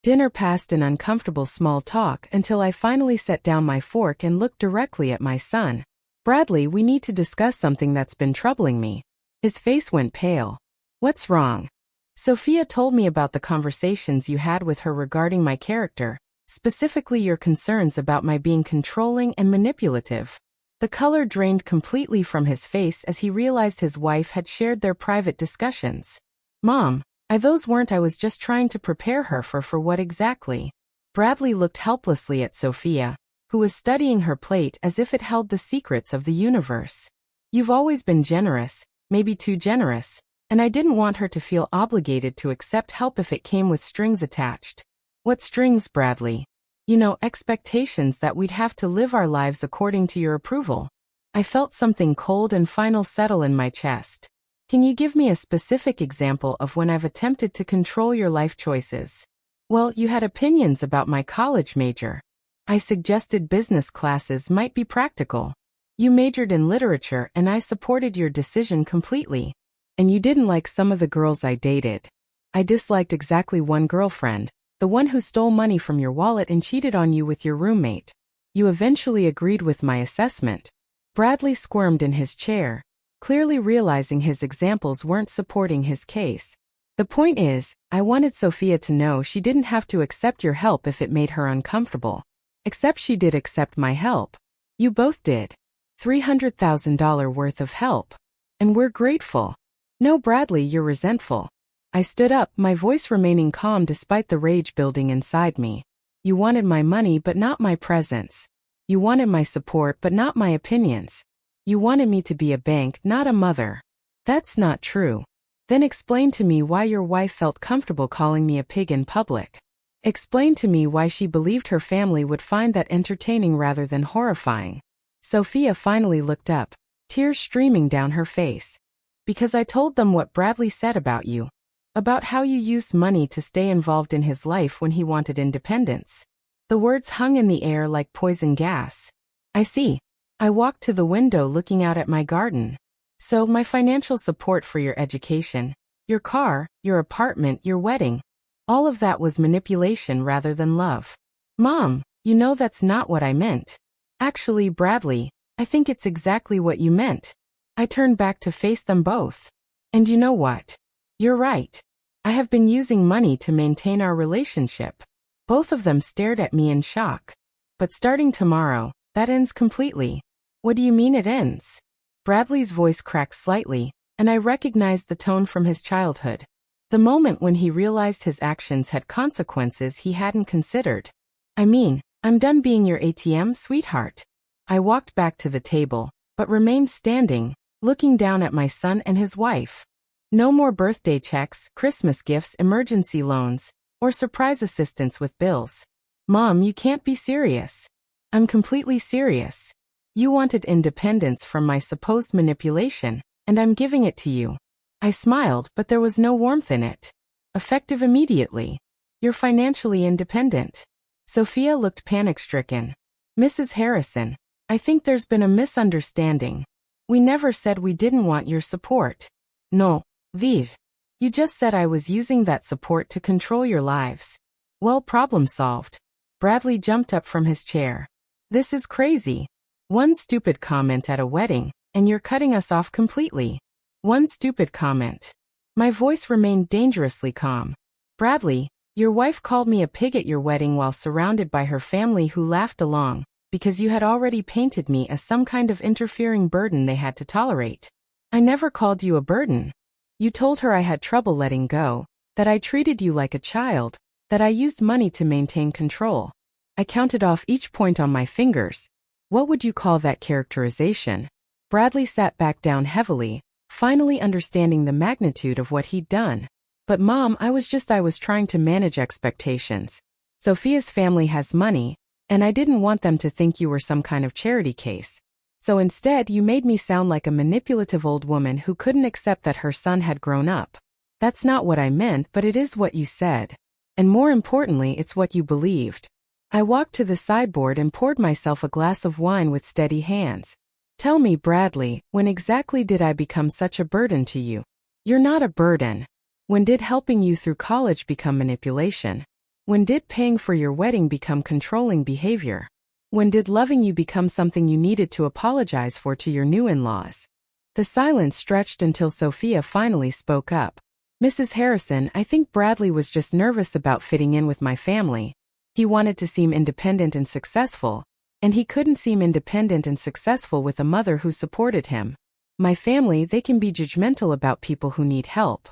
Dinner passed in uncomfortable small talk until I finally set down my fork and looked directly at my son. "Bradley, we need to discuss something that's been troubling me." His face went pale. "What's wrong?" "Sophia told me about the conversations you had with her regarding my character, specifically your concerns about my being controlling and manipulative. The color drained completely from his face as he realized his wife had shared their private discussions. Mom, those weren't. I was just trying to prepare her for what exactly? Bradley looked helplessly at Sophia, who was studying her plate as if it held the secrets of the universe. You've always been generous, maybe too generous, and I didn't want her to feel obligated to accept help if it came with strings attached. What strings, Bradley? You know, expectations that we'd have to live our lives according to your approval. I felt something cold and final settle in my chest. Can you give me a specific example of when I've attempted to control your life choices? Well, you had opinions about my college major. I suggested business classes might be practical. You majored in literature and I supported your decision completely. And you didn't like some of the girls I dated. I disliked exactly one girlfriend, the one who stole money from your wallet and cheated on you with your roommate. You eventually agreed with my assessment. Bradley squirmed in his chair, clearly realizing his examples weren't supporting his case. The point is, I wanted Sophia to know she didn't have to accept your help if it made her uncomfortable. Except she did accept my help. You both did. $300,000 worth of help. And we're grateful. No, Bradley, you're resentful. I stood up, my voice remaining calm despite the rage building inside me. You wanted my money but not my presence. You wanted my support but not my opinions. You wanted me to be a bank, not a mother. That's not true. Then explain to me why your wife felt comfortable calling me a pig in public. Explain to me why she believed her family would find that entertaining rather than horrifying. Sophia finally looked up, tears streaming down her face. Because I told them what Bradley said about you. About how you used money to stay involved in his life when he wanted independence. The words hung in the air like poison gas. I see. I walked to the window looking out at my garden. So, my financial support for your education, your car, your apartment, your wedding. All of that was manipulation rather than love. Mom, you know that's not what I meant. Actually, Bradley, I think it's exactly what you meant. I turned back to face them both. And you know what? You're right. I have been using money to maintain our relationship. Both of them stared at me in shock. But starting tomorrow, that ends completely. What do you mean it ends? Bradley's voice cracked slightly, and I recognized the tone from his childhood. The moment when he realized his actions had consequences he hadn't considered. I mean, I'm done being your ATM, sweetheart. I walked back to the table, but remained standing, looking down at my son and his wife. No more birthday checks, Christmas gifts, emergency loans, or surprise assistance with bills. Mom, you can't be serious. I'm completely serious. You wanted independence from my supposed manipulation, and I'm giving it to you. I smiled, but there was no warmth in it. Effective immediately. You're financially independent. Sophia looked panic-stricken. Mrs. Harrison, I think there's been a misunderstanding. We never said we didn't want your support. No, Viv. You just said I was using that support to control your lives. Well, problem solved. Bradley jumped up from his chair. This is crazy. One stupid comment at a wedding, and you're cutting us off completely. One stupid comment. My voice remained dangerously calm. Bradley, your wife called me a pig at your wedding while surrounded by her family who laughed along, because you had already painted me as some kind of interfering burden they had to tolerate. I never called you a burden. You told her I had trouble letting go, that I treated you like a child, that I used money to maintain control. I counted off each point on my fingers. What would you call that characterization? Bradley sat back down heavily, finally understanding the magnitude of what he'd done. But Mom, I was trying to manage expectations. Sophia's family has money, and I didn't want them to think you were some kind of charity case. So instead you made me sound like a manipulative old woman who couldn't accept that her son had grown up. That's not what I meant, but it is what you said. And more importantly, it's what you believed. I walked to the sideboard and poured myself a glass of wine with steady hands. Tell me, Bradley, when exactly did I become such a burden to you? You're not a burden. When did helping you through college become manipulation? When did paying for your wedding become controlling behavior? When did loving you become something you needed to apologize for to your new in-laws? The silence stretched until Sophia finally spoke up. Mrs. Harrison, I think Bradley was just nervous about fitting in with my family. He wanted to seem independent and successful, and he couldn't seem independent and successful with a mother who supported him. My family, they can be judgmental about people who need help.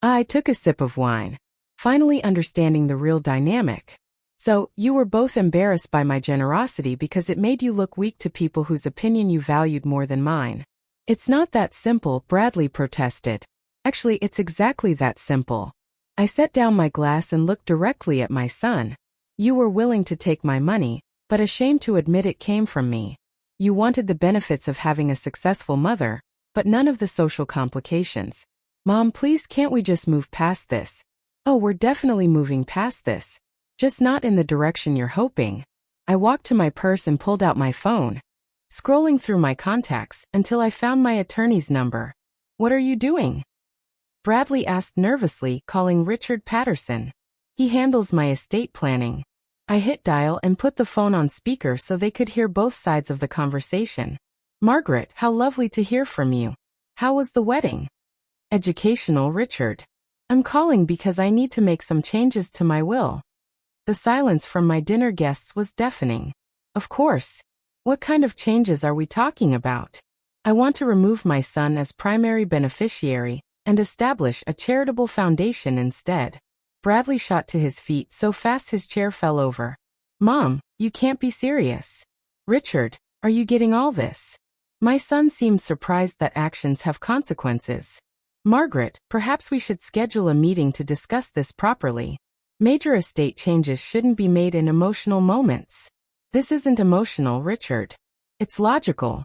I took a sip of wine, finally understanding the real dynamic. So, you were both embarrassed by my generosity because it made you look weak to people whose opinion you valued more than mine. It's not that simple, Bradley protested. Actually, it's exactly that simple. I set down my glass and looked directly at my son. You were willing to take my money, but ashamed to admit it came from me. You wanted the benefits of having a successful mother, but none of the social complications. Mom, please, can't we just move past this? Oh, we're definitely moving past this. Just not in the direction you're hoping. I walked to my purse and pulled out my phone, scrolling through my contacts until I found my attorney's number. What are you doing? Bradley asked nervously, calling Richard Patterson. He handles my estate planning. I hit dial and put the phone on speaker so they could hear both sides of the conversation. Margaret, how lovely to hear from you. How was the wedding? Educational, Richard. I'm calling because I need to make some changes to my will. The silence from my dinner guests was deafening. Of course. What kind of changes are we talking about? I want to remove my son as primary beneficiary and establish a charitable foundation instead. Bradley shot to his feet so fast his chair fell over. Mom, you can't be serious. Richard, are you getting all this? My son seemed surprised that actions have consequences. Margaret, perhaps we should schedule a meeting to discuss this properly. Major estate changes shouldn't be made in emotional moments. This isn't emotional, Richard. It's logical.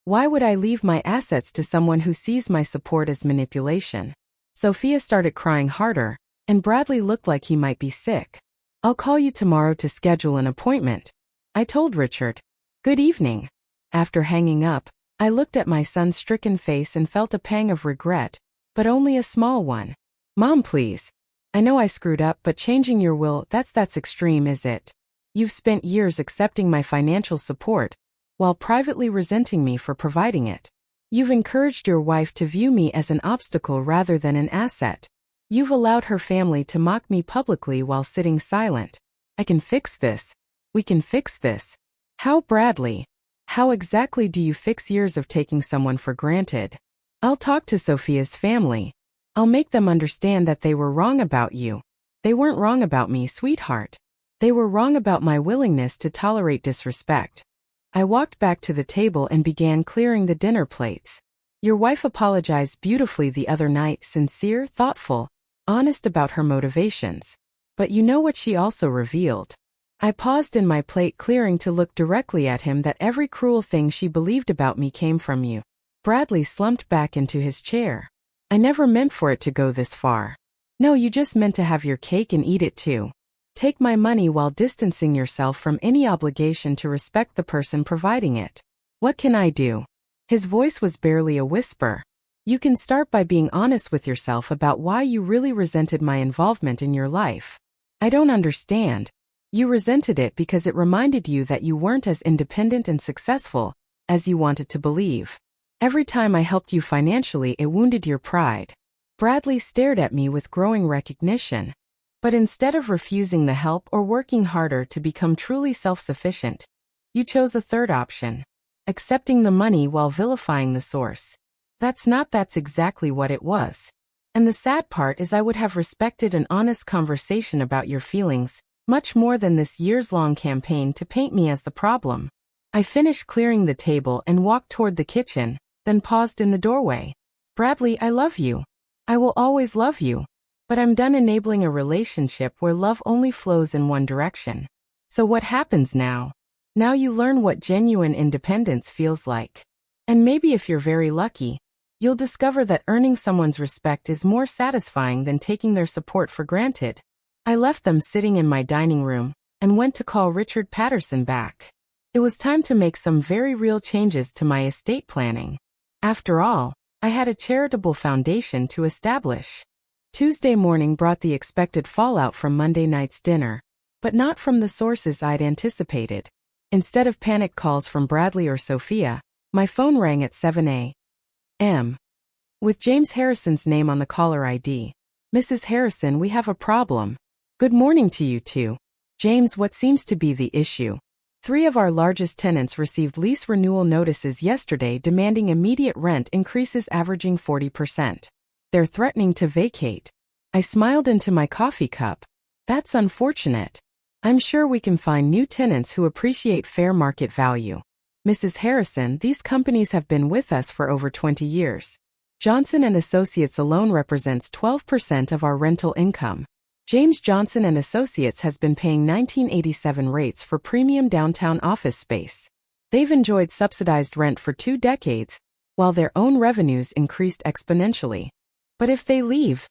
Why would I leave my assets to someone who sees my support as manipulation? Sophia started crying harder, and Bradley looked like he might be sick. I'll call you tomorrow to schedule an appointment, I told Richard. Good evening. After hanging up, I looked at my son's stricken face and felt a pang of regret, but only a small one. Mom, please. I know I screwed up, but changing your will, that's extreme, is it? You've spent years accepting my financial support, while privately resenting me for providing it. You've encouraged your wife to view me as an obstacle rather than an asset. You've allowed her family to mock me publicly while sitting silent. I can fix this. We can fix this. How, Bradley? How exactly do you fix years of taking someone for granted? I'll talk to Sophia's family. I'll make them understand that they were wrong about you. They weren't wrong about me, sweetheart. They were wrong about my willingness to tolerate disrespect. I walked back to the table and began clearing the dinner plates. Your wife apologized beautifully the other night, sincere, thoughtful, honest about her motivations. But you know what she also revealed? I paused in my plate clearing to look directly at him that every cruel thing she believed about me came from you. Bradley slumped back into his chair. I never meant for it to go this far. No, you just meant to have your cake and eat it too. Take my money while distancing yourself from any obligation to respect the person providing it. What can I do? His voice was barely a whisper. You can start by being honest with yourself about why you really resented my involvement in your life. I don't understand. You resented it because it reminded you that you weren't as independent and successful as you wanted to believe. Every time I helped you financially, it wounded your pride. Bradley stared at me with growing recognition. But instead of refusing the help or working harder to become truly self-sufficient, you chose a third option, accepting the money while vilifying the source. That's exactly what it was. And the sad part is I would have respected an honest conversation about your feelings, much more than this years-long campaign to paint me as the problem. I finished clearing the table and walked toward the kitchen, then paused in the doorway. Bradley, I love you. I will always love you. But I'm done enabling a relationship where love only flows in one direction. So what happens now? Now you learn what genuine independence feels like. And maybe if you're very lucky, you'll discover that earning someone's respect is more satisfying than taking their support for granted. I left them sitting in my dining room and went to call Richard Patterson back. It was time to make some very real changes to my estate planning. After all, I had a charitable foundation to establish. Tuesday morning brought the expected fallout from Monday night's dinner, but not from the sources I'd anticipated. Instead of panic calls from Bradley or Sophia, my phone rang at 7 a.m. with James Harrison's name on the caller ID. Mrs. Harrison, we have a problem. Good morning to you two. James, what seems to be the issue? 3 of our largest tenants received lease renewal notices yesterday demanding immediate rent increases averaging 40%. They're threatening to vacate. I smiled into my coffee cup. That's unfortunate. I'm sure we can find new tenants who appreciate fair market value. Mrs. Harrison, these companies have been with us for over 20 years. Johnson & Associates alone represents 12% of our rental income. James Johnson & Associates has been paying 1987 rates for premium downtown office space. They've enjoyed subsidized rent for 2 decades, while their own revenues increased exponentially. But if they leave,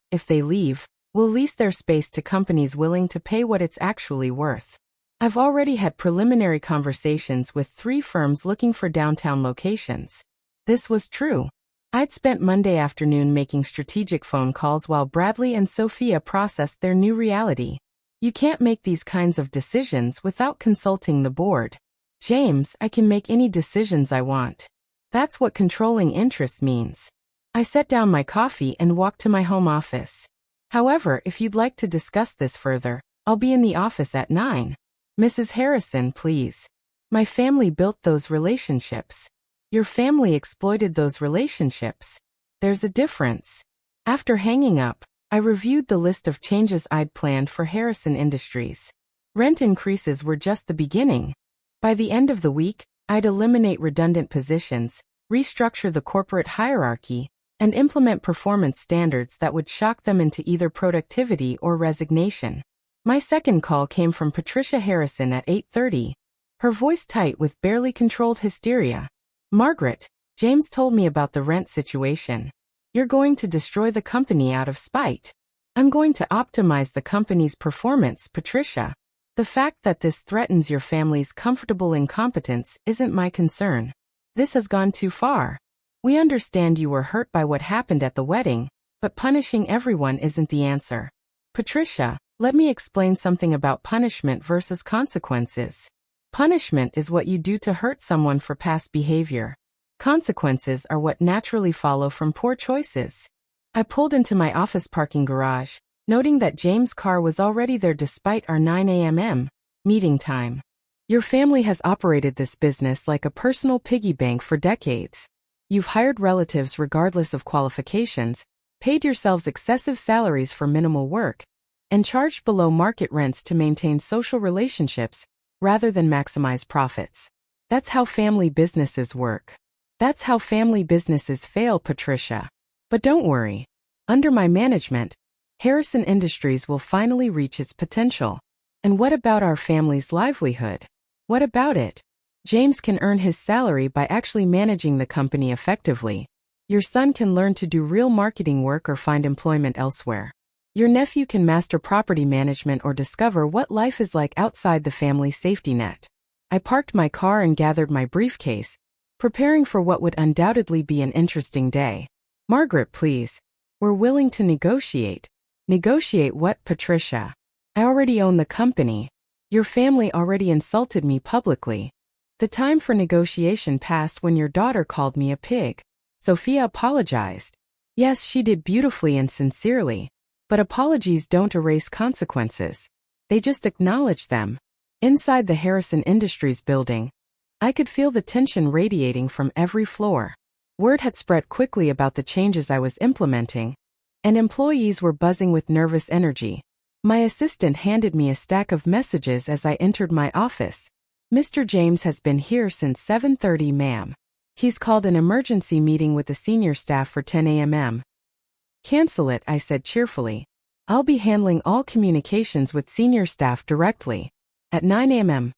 we'll lease their space to companies willing to pay what it's actually worth. I've already had preliminary conversations with 3 firms looking for downtown locations. This was true. I'd spent Monday afternoon making strategic phone calls while Bradley and Sophia processed their new reality. You can't make these kinds of decisions without consulting the board. James, I can make any decisions I want. That's what controlling interest means. I set down my coffee and walked to my home office. However, if you'd like to discuss this further, I'll be in the office at 9. Mrs. Harrison, please. My family built those relationships. Your family exploited those relationships. There's a difference. After hanging up, I reviewed the list of changes I'd planned for Harrison Industries. Rent increases were just the beginning. By the end of the week, I'd eliminate redundant positions, restructure the corporate hierarchy, and implement performance standards that would shock them into either productivity or resignation. My second call came from Patricia Harrison at 8:30, her voice tight with barely controlled hysteria. Margaret, James told me about the rent situation. You're going to destroy the company out of spite. I'm going to optimize the company's performance, Patricia. The fact that this threatens your family's comfortable incompetence isn't my concern. This has gone too far. We understand you were hurt by what happened at the wedding, but punishing everyone isn't the answer. Patricia, let me explain something about punishment versus consequences. Punishment is what you do to hurt someone for past behavior. Consequences are what naturally follow from poor choices. I pulled into my office parking garage, noting that James' car was already there despite our 9 a.m. meeting time. Your family has operated this business like a personal piggy bank for decades. You've hired relatives regardless of qualifications, paid yourselves excessive salaries for minimal work, and charged below market rents to maintain social relationships rather than maximize profits. That's how family businesses work. That's how family businesses fail, Patricia. But don't worry. Under my management, Harrison Industries will finally reach its potential. And what about our family's livelihood? What about it? James can earn his salary by actually managing the company effectively. Your son can learn to do real marketing work or find employment elsewhere. Your nephew can master property management or discover what life is like outside the family safety net. I parked my car and gathered my briefcase, preparing for what would undoubtedly be an interesting day. Margaret, please. We're willing to negotiate. Negotiate what, Patricia? I already own the company. Your family already insulted me publicly. The time for negotiation passed when your daughter called me a pig. Sophia apologized. Yes, she did beautifully and sincerely. But apologies don't erase consequences. They just acknowledge them. Inside the Harrison Industries building, I could feel the tension radiating from every floor. Word had spread quickly about the changes I was implementing, and employees were buzzing with nervous energy. My assistant handed me a stack of messages as I entered my office. Mr. James has been here since 7:30, ma'am. He's called an emergency meeting with the senior staff for 10 a.m. Cancel it, I said cheerfully. I'll be handling all communications with senior staff directly. At 9 a.m.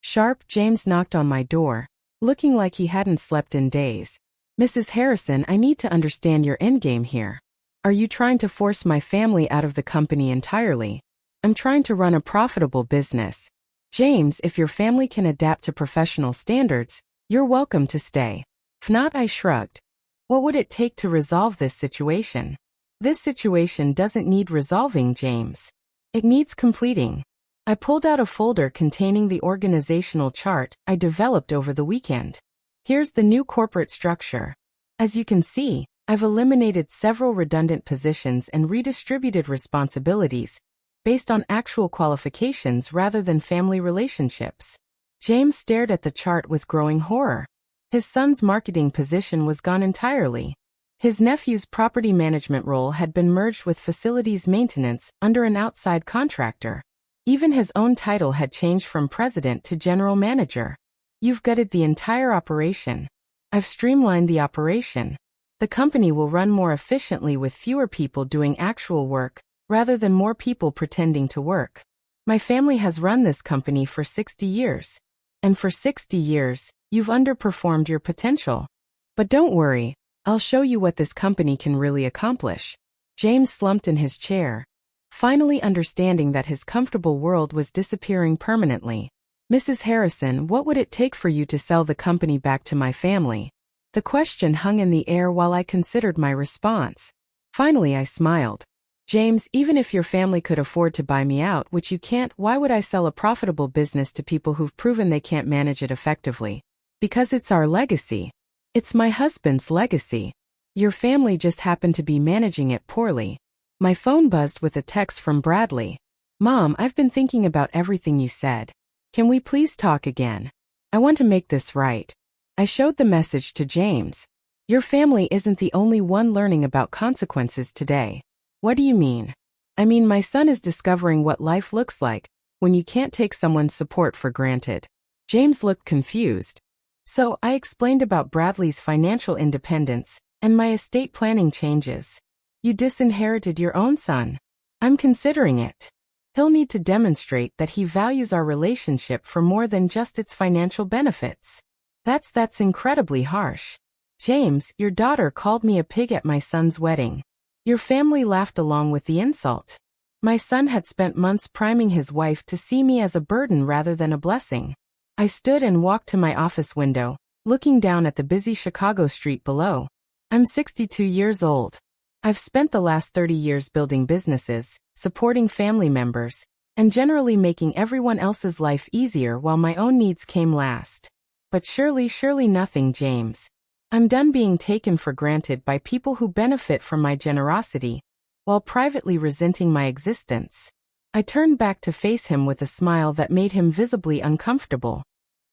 sharp, James knocked on my door, looking like he hadn't slept in days. Mrs. Harrison, I need to understand your endgame here. Are you trying to force my family out of the company entirely? I'm trying to run a profitable business. James, if your family can adapt to professional standards, you're welcome to stay. If not, I shrugged. What would it take to resolve this situation? This situation doesn't need resolving, James. It needs completing. I pulled out a folder containing the organizational chart I developed over the weekend. Here's the new corporate structure. As you can see, I've eliminated several redundant positions and redistributed responsibilities, based on actual qualifications rather than family relationships. James stared at the chart with growing horror. His son's marketing position was gone entirely. His nephew's property management role had been merged with facilities maintenance under an outside contractor. Even his own title had changed from president to general manager. You've gutted the entire operation. I've streamlined the operation. The company will run more efficiently with fewer people doing actual work, rather than more people pretending to work. My family has run this company for 60 years. And for 60 years, you've underperformed your potential. But don't worry, I'll show you what this company can really accomplish. James slumped in his chair, finally understanding that his comfortable world was disappearing permanently. Mrs. Harrison, what would it take for you to sell the company back to my family? The question hung in the air while I considered my response. Finally, I smiled. James, even if your family could afford to buy me out, which you can't, why would I sell a profitable business to people who've proven they can't manage it effectively? Because it's our legacy. It's my husband's legacy. Your family just happened to be managing it poorly. My phone buzzed with a text from Bradley. Mom, I've been thinking about everything you said. Can we please talk again? I want to make this right. I showed the message to James. Your family isn't the only one learning about consequences today. What do you mean? I mean, my son is discovering what life looks like when you can't take someone's support for granted. James looked confused. So, I explained about Bradley's financial independence and my estate planning changes. You disinherited your own son. I'm considering it. He'll need to demonstrate that he values our relationship for more than just its financial benefits. That's incredibly harsh. James, your daughter called me a pig at my son's wedding. Your family laughed along with the insult. My son had spent months priming his wife to see me as a burden rather than a blessing. I stood and walked to my office window, looking down at the busy Chicago street below. I'm 62 years old. I've spent the last 30 years building businesses, supporting family members, and generally making everyone else's life easier while my own needs came last. But surely nothing, James. I'm done being taken for granted by people who benefit from my generosity, while privately resenting my existence. I turned back to face him with a smile that made him visibly uncomfortable.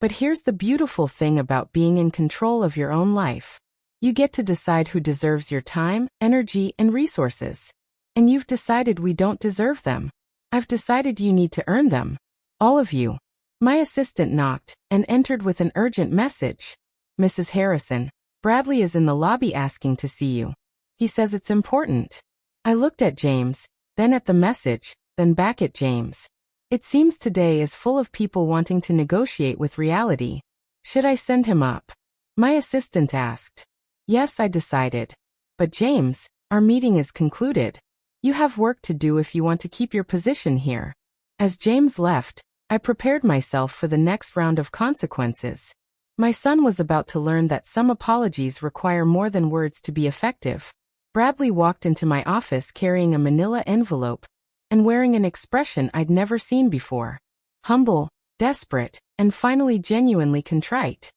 But here's the beautiful thing about being in control of your own life. You get to decide who deserves your time, energy, and resources. And you've decided we don't deserve them. I've decided you need to earn them. All of you. My assistant knocked and entered with an urgent message. Mrs. Harrison, Bradley is in the lobby asking to see you. He says it's important. I looked at James, then at the message, then back at James. It seems today is full of people wanting to negotiate with reality. Should I send him up? My assistant asked. Yes, I decided. But James, our meeting is concluded. You have work to do if you want to keep your position here. As James left, I prepared myself for the next round of consequences. My son was about to learn that some apologies require more than words to be effective. Bradley walked into my office carrying a manila envelope and wearing an expression I'd never seen before. Humble, desperate, and finally genuinely contrite.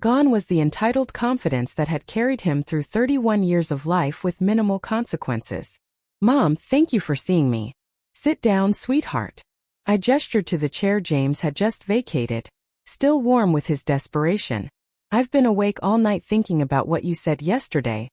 Gone was the entitled confidence that had carried him through 31 years of life with minimal consequences. Mom, thank you for seeing me. Sit down, sweetheart. I gestured to the chair James had just vacated, still warm with his desperation. I've been awake all night thinking about what you said yesterday,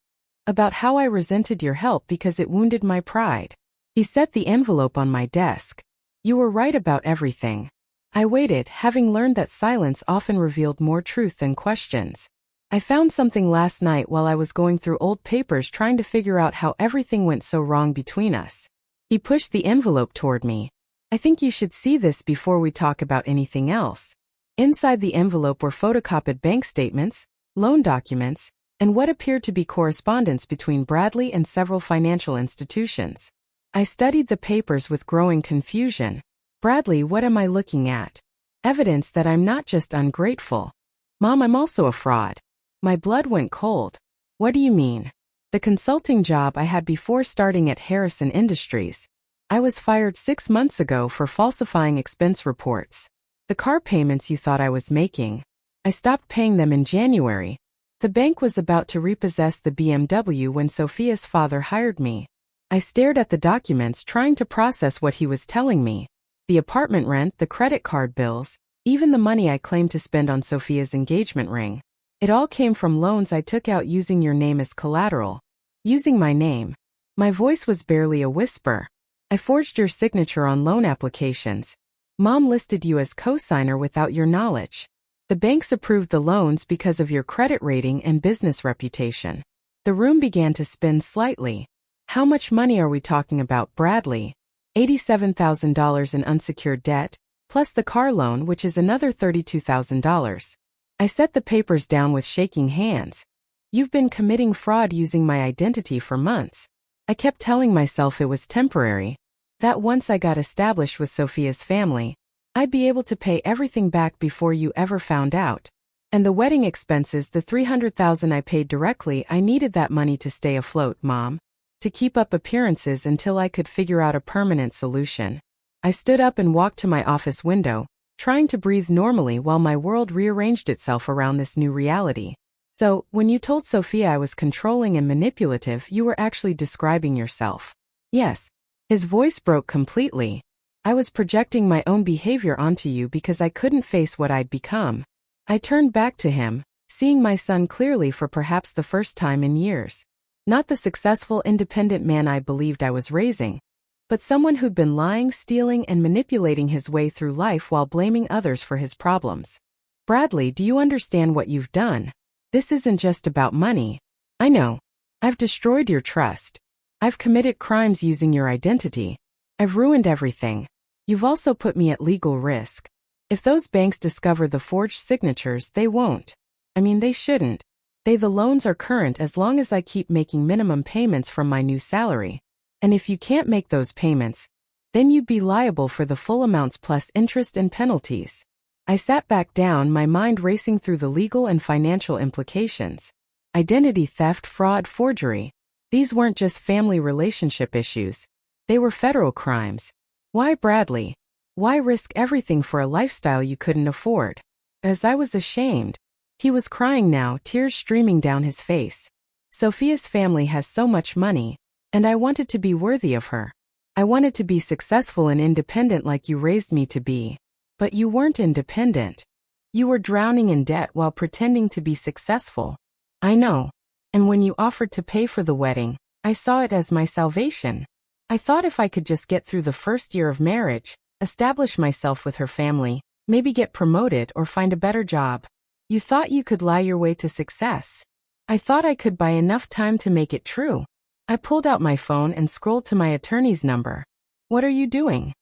about how I resented your help because it wounded my pride. He set the envelope on my desk. You were right about everything. I waited, having learned that silence often revealed more truth than questions. I found something last night while I was going through old papers trying to figure out how everything went so wrong between us. He pushed the envelope toward me. I think you should see this before we talk about anything else. Inside the envelope were photocopied bank statements, loan documents, and what appeared to be correspondence between Bradley and several financial institutions. I studied the papers with growing confusion. Bradley, what am I looking at? Evidence that I'm not just ungrateful. Mom, I'm also a fraud. My blood went cold. What do you mean? The consulting job I had before starting at Harrison Industries. I was fired 6 months ago for falsifying expense reports. The car payments you thought I was making, I stopped paying them in January. The bank was about to repossess the BMW when Sophia's father hired me. I stared at the documents, trying to process what he was telling me. The apartment rent, the credit card bills, even the money I claimed to spend on Sophia's engagement ring. It all came from loans I took out using your name as collateral. Using my name. My voice was barely a whisper. I forged your signature on loan applications. Mom listed you as co-signer without your knowledge. The banks approved the loans because of your credit rating and business reputation. The room began to spin slightly. How much money are we talking about, Bradley? $87,000 in unsecured debt, plus the car loan, which is another $32,000. I set the papers down with shaking hands. You've been committing fraud using my identity for months. I kept telling myself it was temporary, that once I got established with Sophia's family, I'd be able to pay everything back before you ever found out. And the wedding expenses, the $300,000 I paid directly, I needed that money to stay afloat, Mom. To keep up appearances until I could figure out a permanent solution. I stood up and walked to my office window, trying to breathe normally while my world rearranged itself around this new reality. So, when you told Sophia I was controlling and manipulative, you were actually describing yourself. Yes. His voice broke completely. I was projecting my own behavior onto you because I couldn't face what I'd become. I turned back to him, seeing my son clearly for perhaps the first time in years. Not the successful, independent man I believed I was raising, but someone who'd been lying, stealing, and manipulating his way through life while blaming others for his problems. Bradley, do you understand what you've done? This isn't just about money. I know. I've destroyed your trust. I've committed crimes using your identity. I've ruined everything. You've also put me at legal risk. If those banks discover the forged signatures, they won't. They shouldn't. The loans are current as long as I keep making minimum payments from my new salary. And if you can't make those payments, then you'd be liable for the full amounts plus interest and penalties. I sat back down, my mind racing through the legal and financial implications. Identity theft, fraud, forgery. These weren't just family relationship issues. They were federal crimes. Why, Bradley? Why risk everything for a lifestyle you couldn't afford? As I was ashamed. He was crying now, tears streaming down his face. Sophia's family has so much money, and I wanted to be worthy of her. I wanted to be successful and independent like you raised me to be. But you weren't independent. You were drowning in debt while pretending to be successful. I know. And when you offered to pay for the wedding, I saw it as my salvation. I thought if I could just get through the first year of marriage, establish myself with her family, maybe get promoted or find a better job. You thought you could lie your way to success. I thought I could buy enough time to make it true. I pulled out my phone and scrolled to my attorney's number. What are you doing?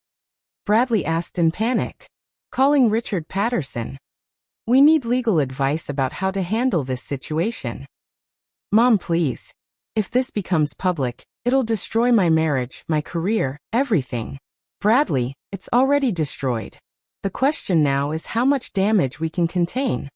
Bradley asked in panic. Calling Richard Patterson. We need legal advice about how to handle this situation. Mom, please. If this becomes public, it'll destroy my marriage, my career, everything. Bradley, it's already destroyed. The question now is how much damage we can contain.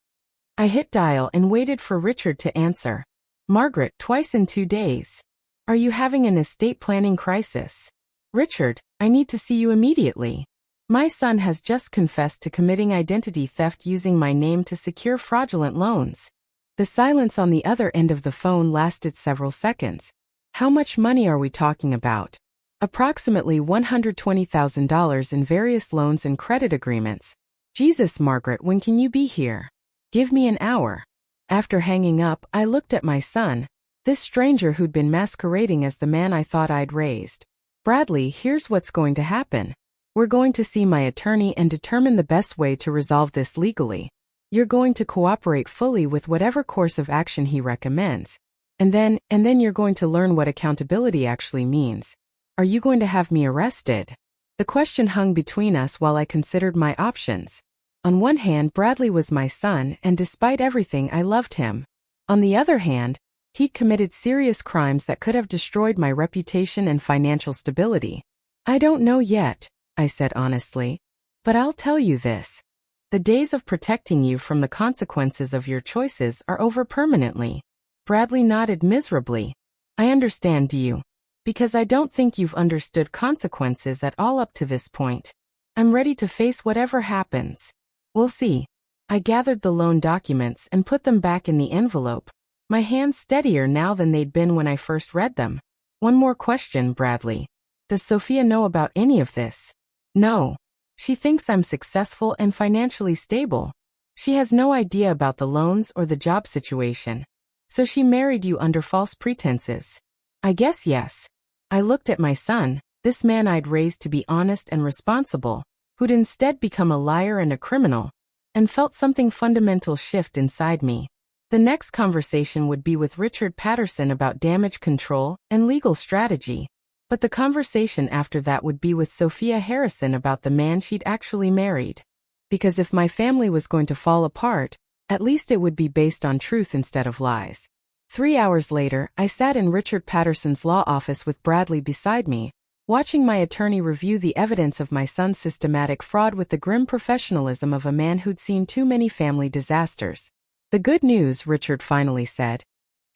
I hit dial and waited for Richard to answer. Margaret, twice in 2 days. Are you having an estate planning crisis? Richard, I need to see you immediately. My son has just confessed to committing identity theft using my name to secure fraudulent loans. The silence on the other end of the phone lasted several seconds. How much money are we talking about? Approximately $120,000 in various loans and credit agreements. Jesus, Margaret, when can you be here? Give me an hour. After hanging up, I looked at my son, this stranger who'd been masquerading as the man I thought I'd raised. Bradley, here's what's going to happen. We're going to see my attorney and determine the best way to resolve this legally. You're going to cooperate fully with whatever course of action he recommends. And then you're going to learn what accountability actually means. Are you going to have me arrested? The question hung between us while I considered my options. On one hand, Bradley was my son, and despite everything, I loved him. On the other hand, he'd committed serious crimes that could have destroyed my reputation and financial stability. I don't know yet, I said honestly. But I'll tell you this. The days of protecting you from the consequences of your choices are over permanently. Bradley nodded miserably. I understand you. Because I don't think you've understood consequences at all up to this point. I'm ready to face whatever happens. We'll see. I gathered the loan documents and put them back in the envelope, my hands steadier now than they'd been when I first read them. One more question, Bradley. Does Sophia know about any of this? No. She thinks I'm successful and financially stable. She has no idea about the loans or the job situation. So she married you under false pretenses. I guess yes. I looked at my son, this man I'd raised to be honest and responsible, who'd instead become a liar and a criminal, and felt something fundamental shift inside me. The next conversation would be with Richard Patterson about damage control and legal strategy. But the conversation after that would be with Sophia Harrison about the man she'd actually married. Because if my family was going to fall apart, at least it would be based on truth instead of lies. 3 hours later, I sat in Richard Patterson's law office with Bradley beside me, watching my attorney review the evidence of my son's systematic fraud with the grim professionalism of a man who'd seen too many family disasters. The good news, Richard finally said,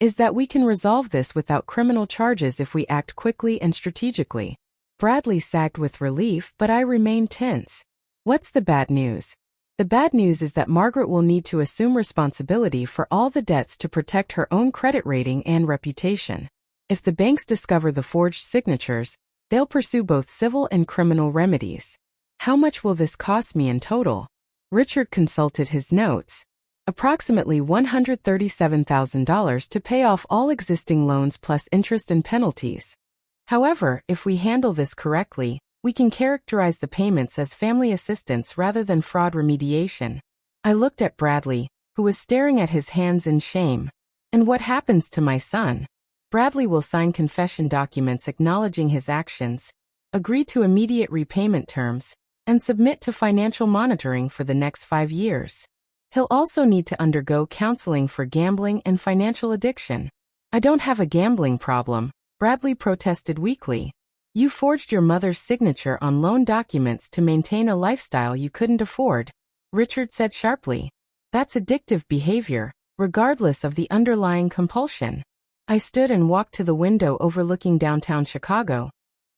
is that we can resolve this without criminal charges if we act quickly and strategically. Bradley sagged with relief, but I remained tense. What's the bad news? The bad news is that Margaret will need to assume responsibility for all the debts to protect her own credit rating and reputation. If the banks discover the forged signatures, they'll pursue both civil and criminal remedies. How much will this cost me in total? Richard consulted his notes. Approximately $137,000 to pay off all existing loans plus interest and penalties. However, if we handle this correctly, we can characterize the payments as family assistance rather than fraud remediation. I looked at Bradley, who was staring at his hands in shame. And what happens to my son? Bradley will sign confession documents acknowledging his actions, agree to immediate repayment terms, and submit to financial monitoring for the next 5 years. He'll also need to undergo counseling for gambling and financial addiction. I don't have a gambling problem, Bradley protested weakly. You forged your mother's signature on loan documents to maintain a lifestyle you couldn't afford, Richard said sharply. That's addictive behavior, regardless of the underlying compulsion. I stood and walked to the window overlooking downtown Chicago.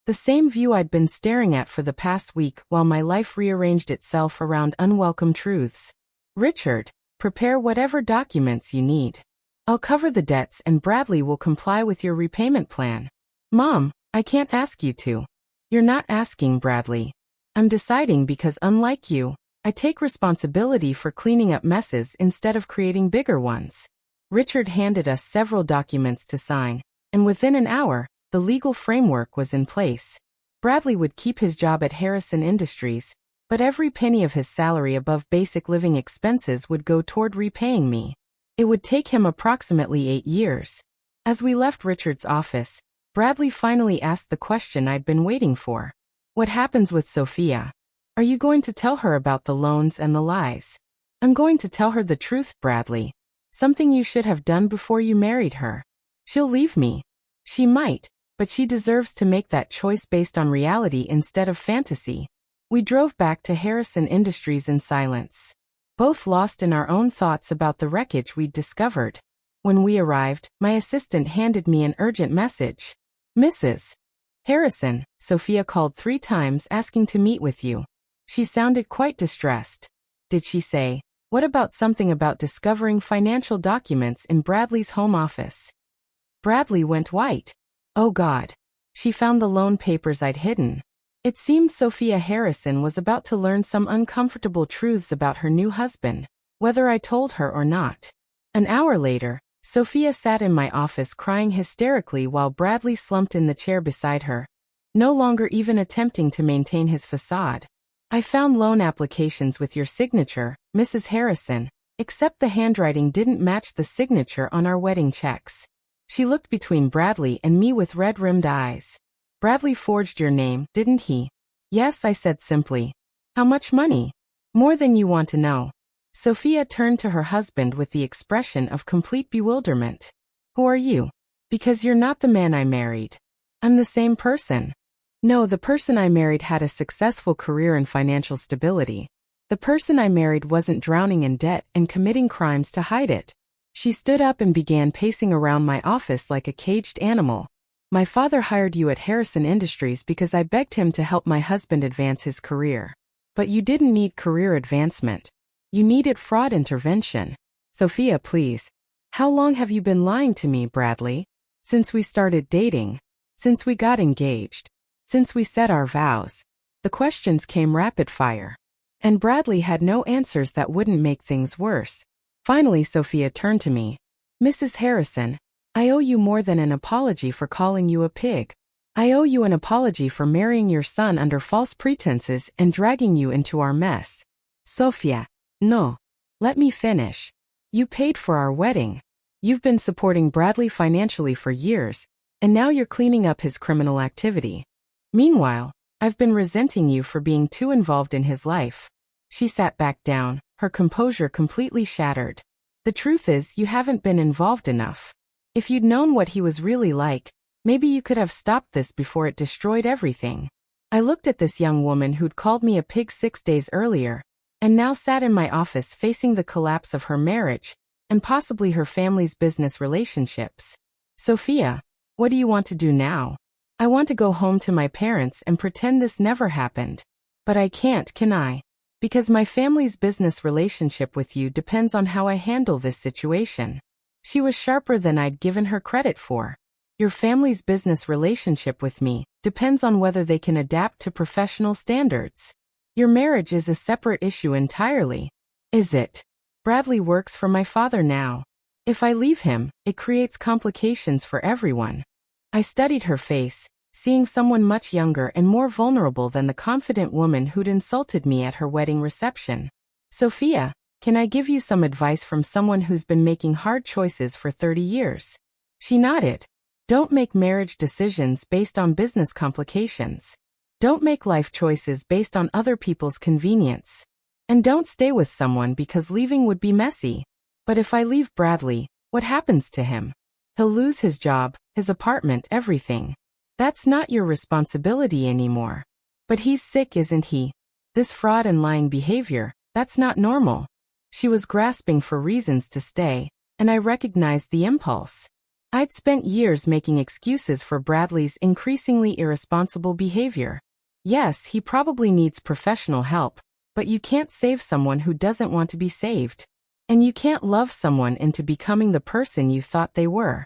The same view I'd been staring at for the past week while my life rearranged itself around unwelcome truths. Richard, prepare whatever documents you need. I'll cover the debts and Bradley will comply with your repayment plan. Mom, I can't ask you to. You're not asking, Bradley. I'm deciding because unlike you, I take responsibility for cleaning up messes instead of creating bigger ones. Richard handed us several documents to sign, and within an hour, the legal framework was in place. Bradley would keep his job at Harrison Industries, but every penny of his salary above basic living expenses would go toward repaying me. It would take him approximately 8 years. As we left Richard's office, Bradley finally asked the question I'd been waiting for. What happens with Sophia? Are you going to tell her about the loans and the lies? I'm going to tell her the truth, Bradley. Something you should have done before you married her. She'll leave me. She might, but she deserves to make that choice based on reality instead of fantasy. We drove back to Harrison Industries in silence, both lost in our own thoughts about the wreckage we'd discovered. When we arrived, my assistant handed me an urgent message. Mrs. Harrison, Sophia called 3 times asking to meet with you. She sounded quite distressed. Did she say, what about something about discovering financial documents in Bradley's home office? Bradley went white. Oh God. She found the loan papers I'd hidden. It seemed Sophia Harrison was about to learn some uncomfortable truths about her new husband, whether I told her or not. An hour later, Sophia sat in my office crying hysterically while Bradley slumped in the chair beside her, no longer even attempting to maintain his facade. I found loan applications with your signature, Mrs. Harrison, except the handwriting didn't match the signature on our wedding checks. She looked between Bradley and me with red-rimmed eyes. Bradley forged your name, didn't he? Yes, I said simply. How much money? More than you want to know. Sophia turned to her husband with the expression of complete bewilderment. Who are you? Because you're not the man I married. I'm the same person. No, the person I married had a successful career and financial stability. The person I married wasn't drowning in debt and committing crimes to hide it. She stood up and began pacing around my office like a caged animal. My father hired you at Harrison Industries because I begged him to help my husband advance his career. But you didn't need career advancement. You needed fraud intervention. Sophia, please. How long have you been lying to me, Bradley? Since we started dating. Since we got engaged? Since we said our vows? The questions came rapid fire. And Bradley had no answers that wouldn't make things worse. Finally, Sophia turned to me. Mrs. Harrison, I owe you more than an apology for calling you a pig. I owe you an apology for marrying your son under false pretenses and dragging you into our mess. Sophia, no. Let me finish. You paid for our wedding. You've been supporting Bradley financially for years, and now you're cleaning up his criminal activity. Meanwhile, I've been resenting you for being too involved in his life. She sat back down, her composure completely shattered. The truth is, you haven't been involved enough. If you'd known what he was really like, maybe you could have stopped this before it destroyed everything. I looked at this young woman who'd called me a pig 6 days earlier, and now sat in my office facing the collapse of her marriage, and possibly her family's business relationships. Sophia, what do you want to do now? I want to go home to my parents and pretend this never happened. But I can't, can I? Because my family's business relationship with you depends on how I handle this situation. She was sharper than I'd given her credit for. Your family's business relationship with me depends on whether they can adapt to professional standards. Your marriage is a separate issue entirely. Is it? Bradley works for my father now. If I leave him, it creates complications for everyone. I studied her face, seeing someone much younger and more vulnerable than the confident woman who'd insulted me at her wedding reception. Sophia, can I give you some advice from someone who's been making hard choices for 30 years? She nodded. Don't make marriage decisions based on business complications. Don't make life choices based on other people's convenience. And don't stay with someone because leaving would be messy. But if I leave Bradley, what happens to him? He'll lose his job, his apartment, everything. That's not your responsibility anymore. But he's sick, isn't he? This fraud and lying behavior, that's not normal. She was grasping for reasons to stay, and I recognized the impulse. I'd spent years making excuses for Bradley's increasingly irresponsible behavior. Yes, he probably needs professional help, but you can't save someone who doesn't want to be saved. And you can't love someone into becoming the person you thought they were.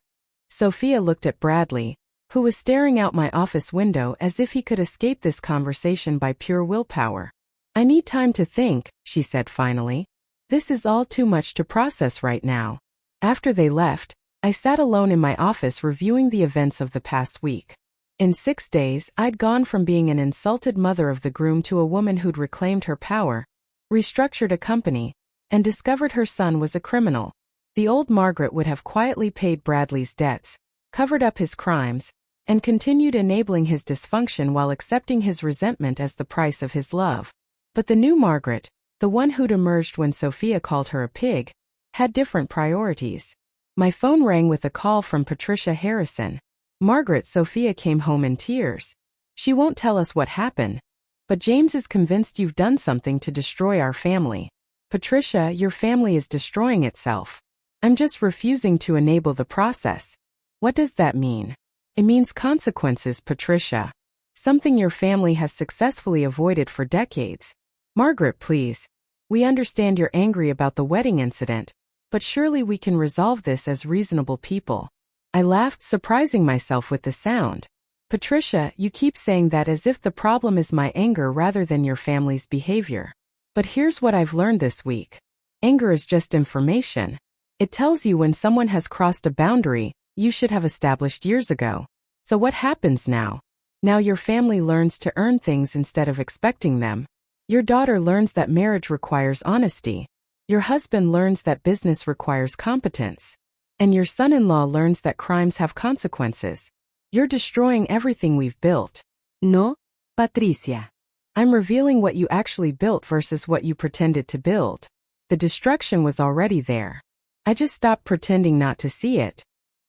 Sophia looked at Bradley, who was staring out my office window as if he could escape this conversation by pure willpower. I need time to think, she said finally. This is all too much to process right now. After they left, I sat alone in my office reviewing the events of the past week. In 6 days, I'd gone from being an insulted mother of the groom to a woman who'd reclaimed her power, restructured a company, and discovered her son was a criminal. The old Margaret would have quietly paid Bradley's debts, covered up his crimes, and continued enabling his dysfunction while accepting his resentment as the price of his love. But the new Margaret, the one who'd emerged when Sophia called her a pig, had different priorities. My phone rang with a call from Patricia Harrison. Margaret, Sophia came home in tears. She won't tell us what happened, but James is convinced you've done something to destroy our family. Patricia, your family is destroying itself. I'm just refusing to enable the process. What does that mean? It means consequences, Patricia. Something your family has successfully avoided for decades. Margaret, please. We understand you're angry about the wedding incident, but surely we can resolve this as reasonable people. I laughed, surprising myself with the sound. Patricia, you keep saying that as if the problem is my anger rather than your family's behavior. But here's what I've learned this week. Anger is just information. It tells you when someone has crossed a boundary you should have established years ago. So what happens now? Now your family learns to earn things instead of expecting them. Your daughter learns that marriage requires honesty. Your husband learns that business requires competence. And your son-in-law learns that crimes have consequences. You're destroying everything we've built. No, Patricia. I'm revealing what you actually built versus what you pretended to build. The destruction was already there. I just stopped pretending not to see it.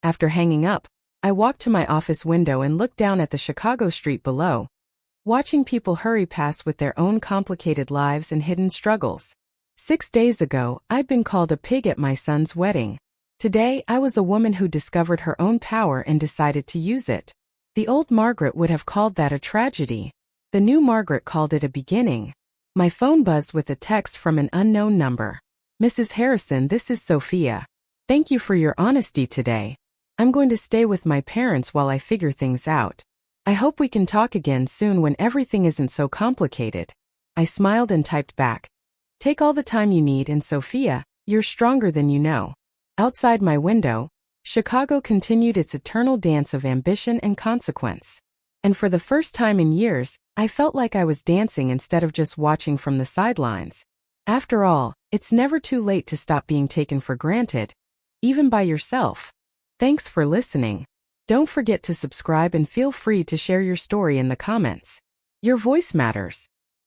After hanging up, I walked to my office window and looked down at the Chicago street below, watching people hurry past with their own complicated lives and hidden struggles. 6 days ago, I'd been called a pig at my son's wedding. Today, I was a woman who discovered her own power and decided to use it. The old Margaret would have called that a tragedy. The new Margaret called it a beginning. My phone buzzed with a text from an unknown number. Mrs. Harrison, this is Sophia. Thank you for your honesty today. I'm going to stay with my parents while I figure things out. I hope we can talk again soon when everything isn't so complicated. I smiled and typed back. Take all the time you need, and Sophia, you're stronger than you know. Outside my window, Chicago continued its eternal dance of ambition and consequence. And for the first time in years, I felt like I was dancing instead of just watching from the sidelines. After all, it's never too late to stop being taken for granted, even by yourself. Thanks for listening. Don't forget to subscribe and feel free to share your story in the comments. Your voice matters.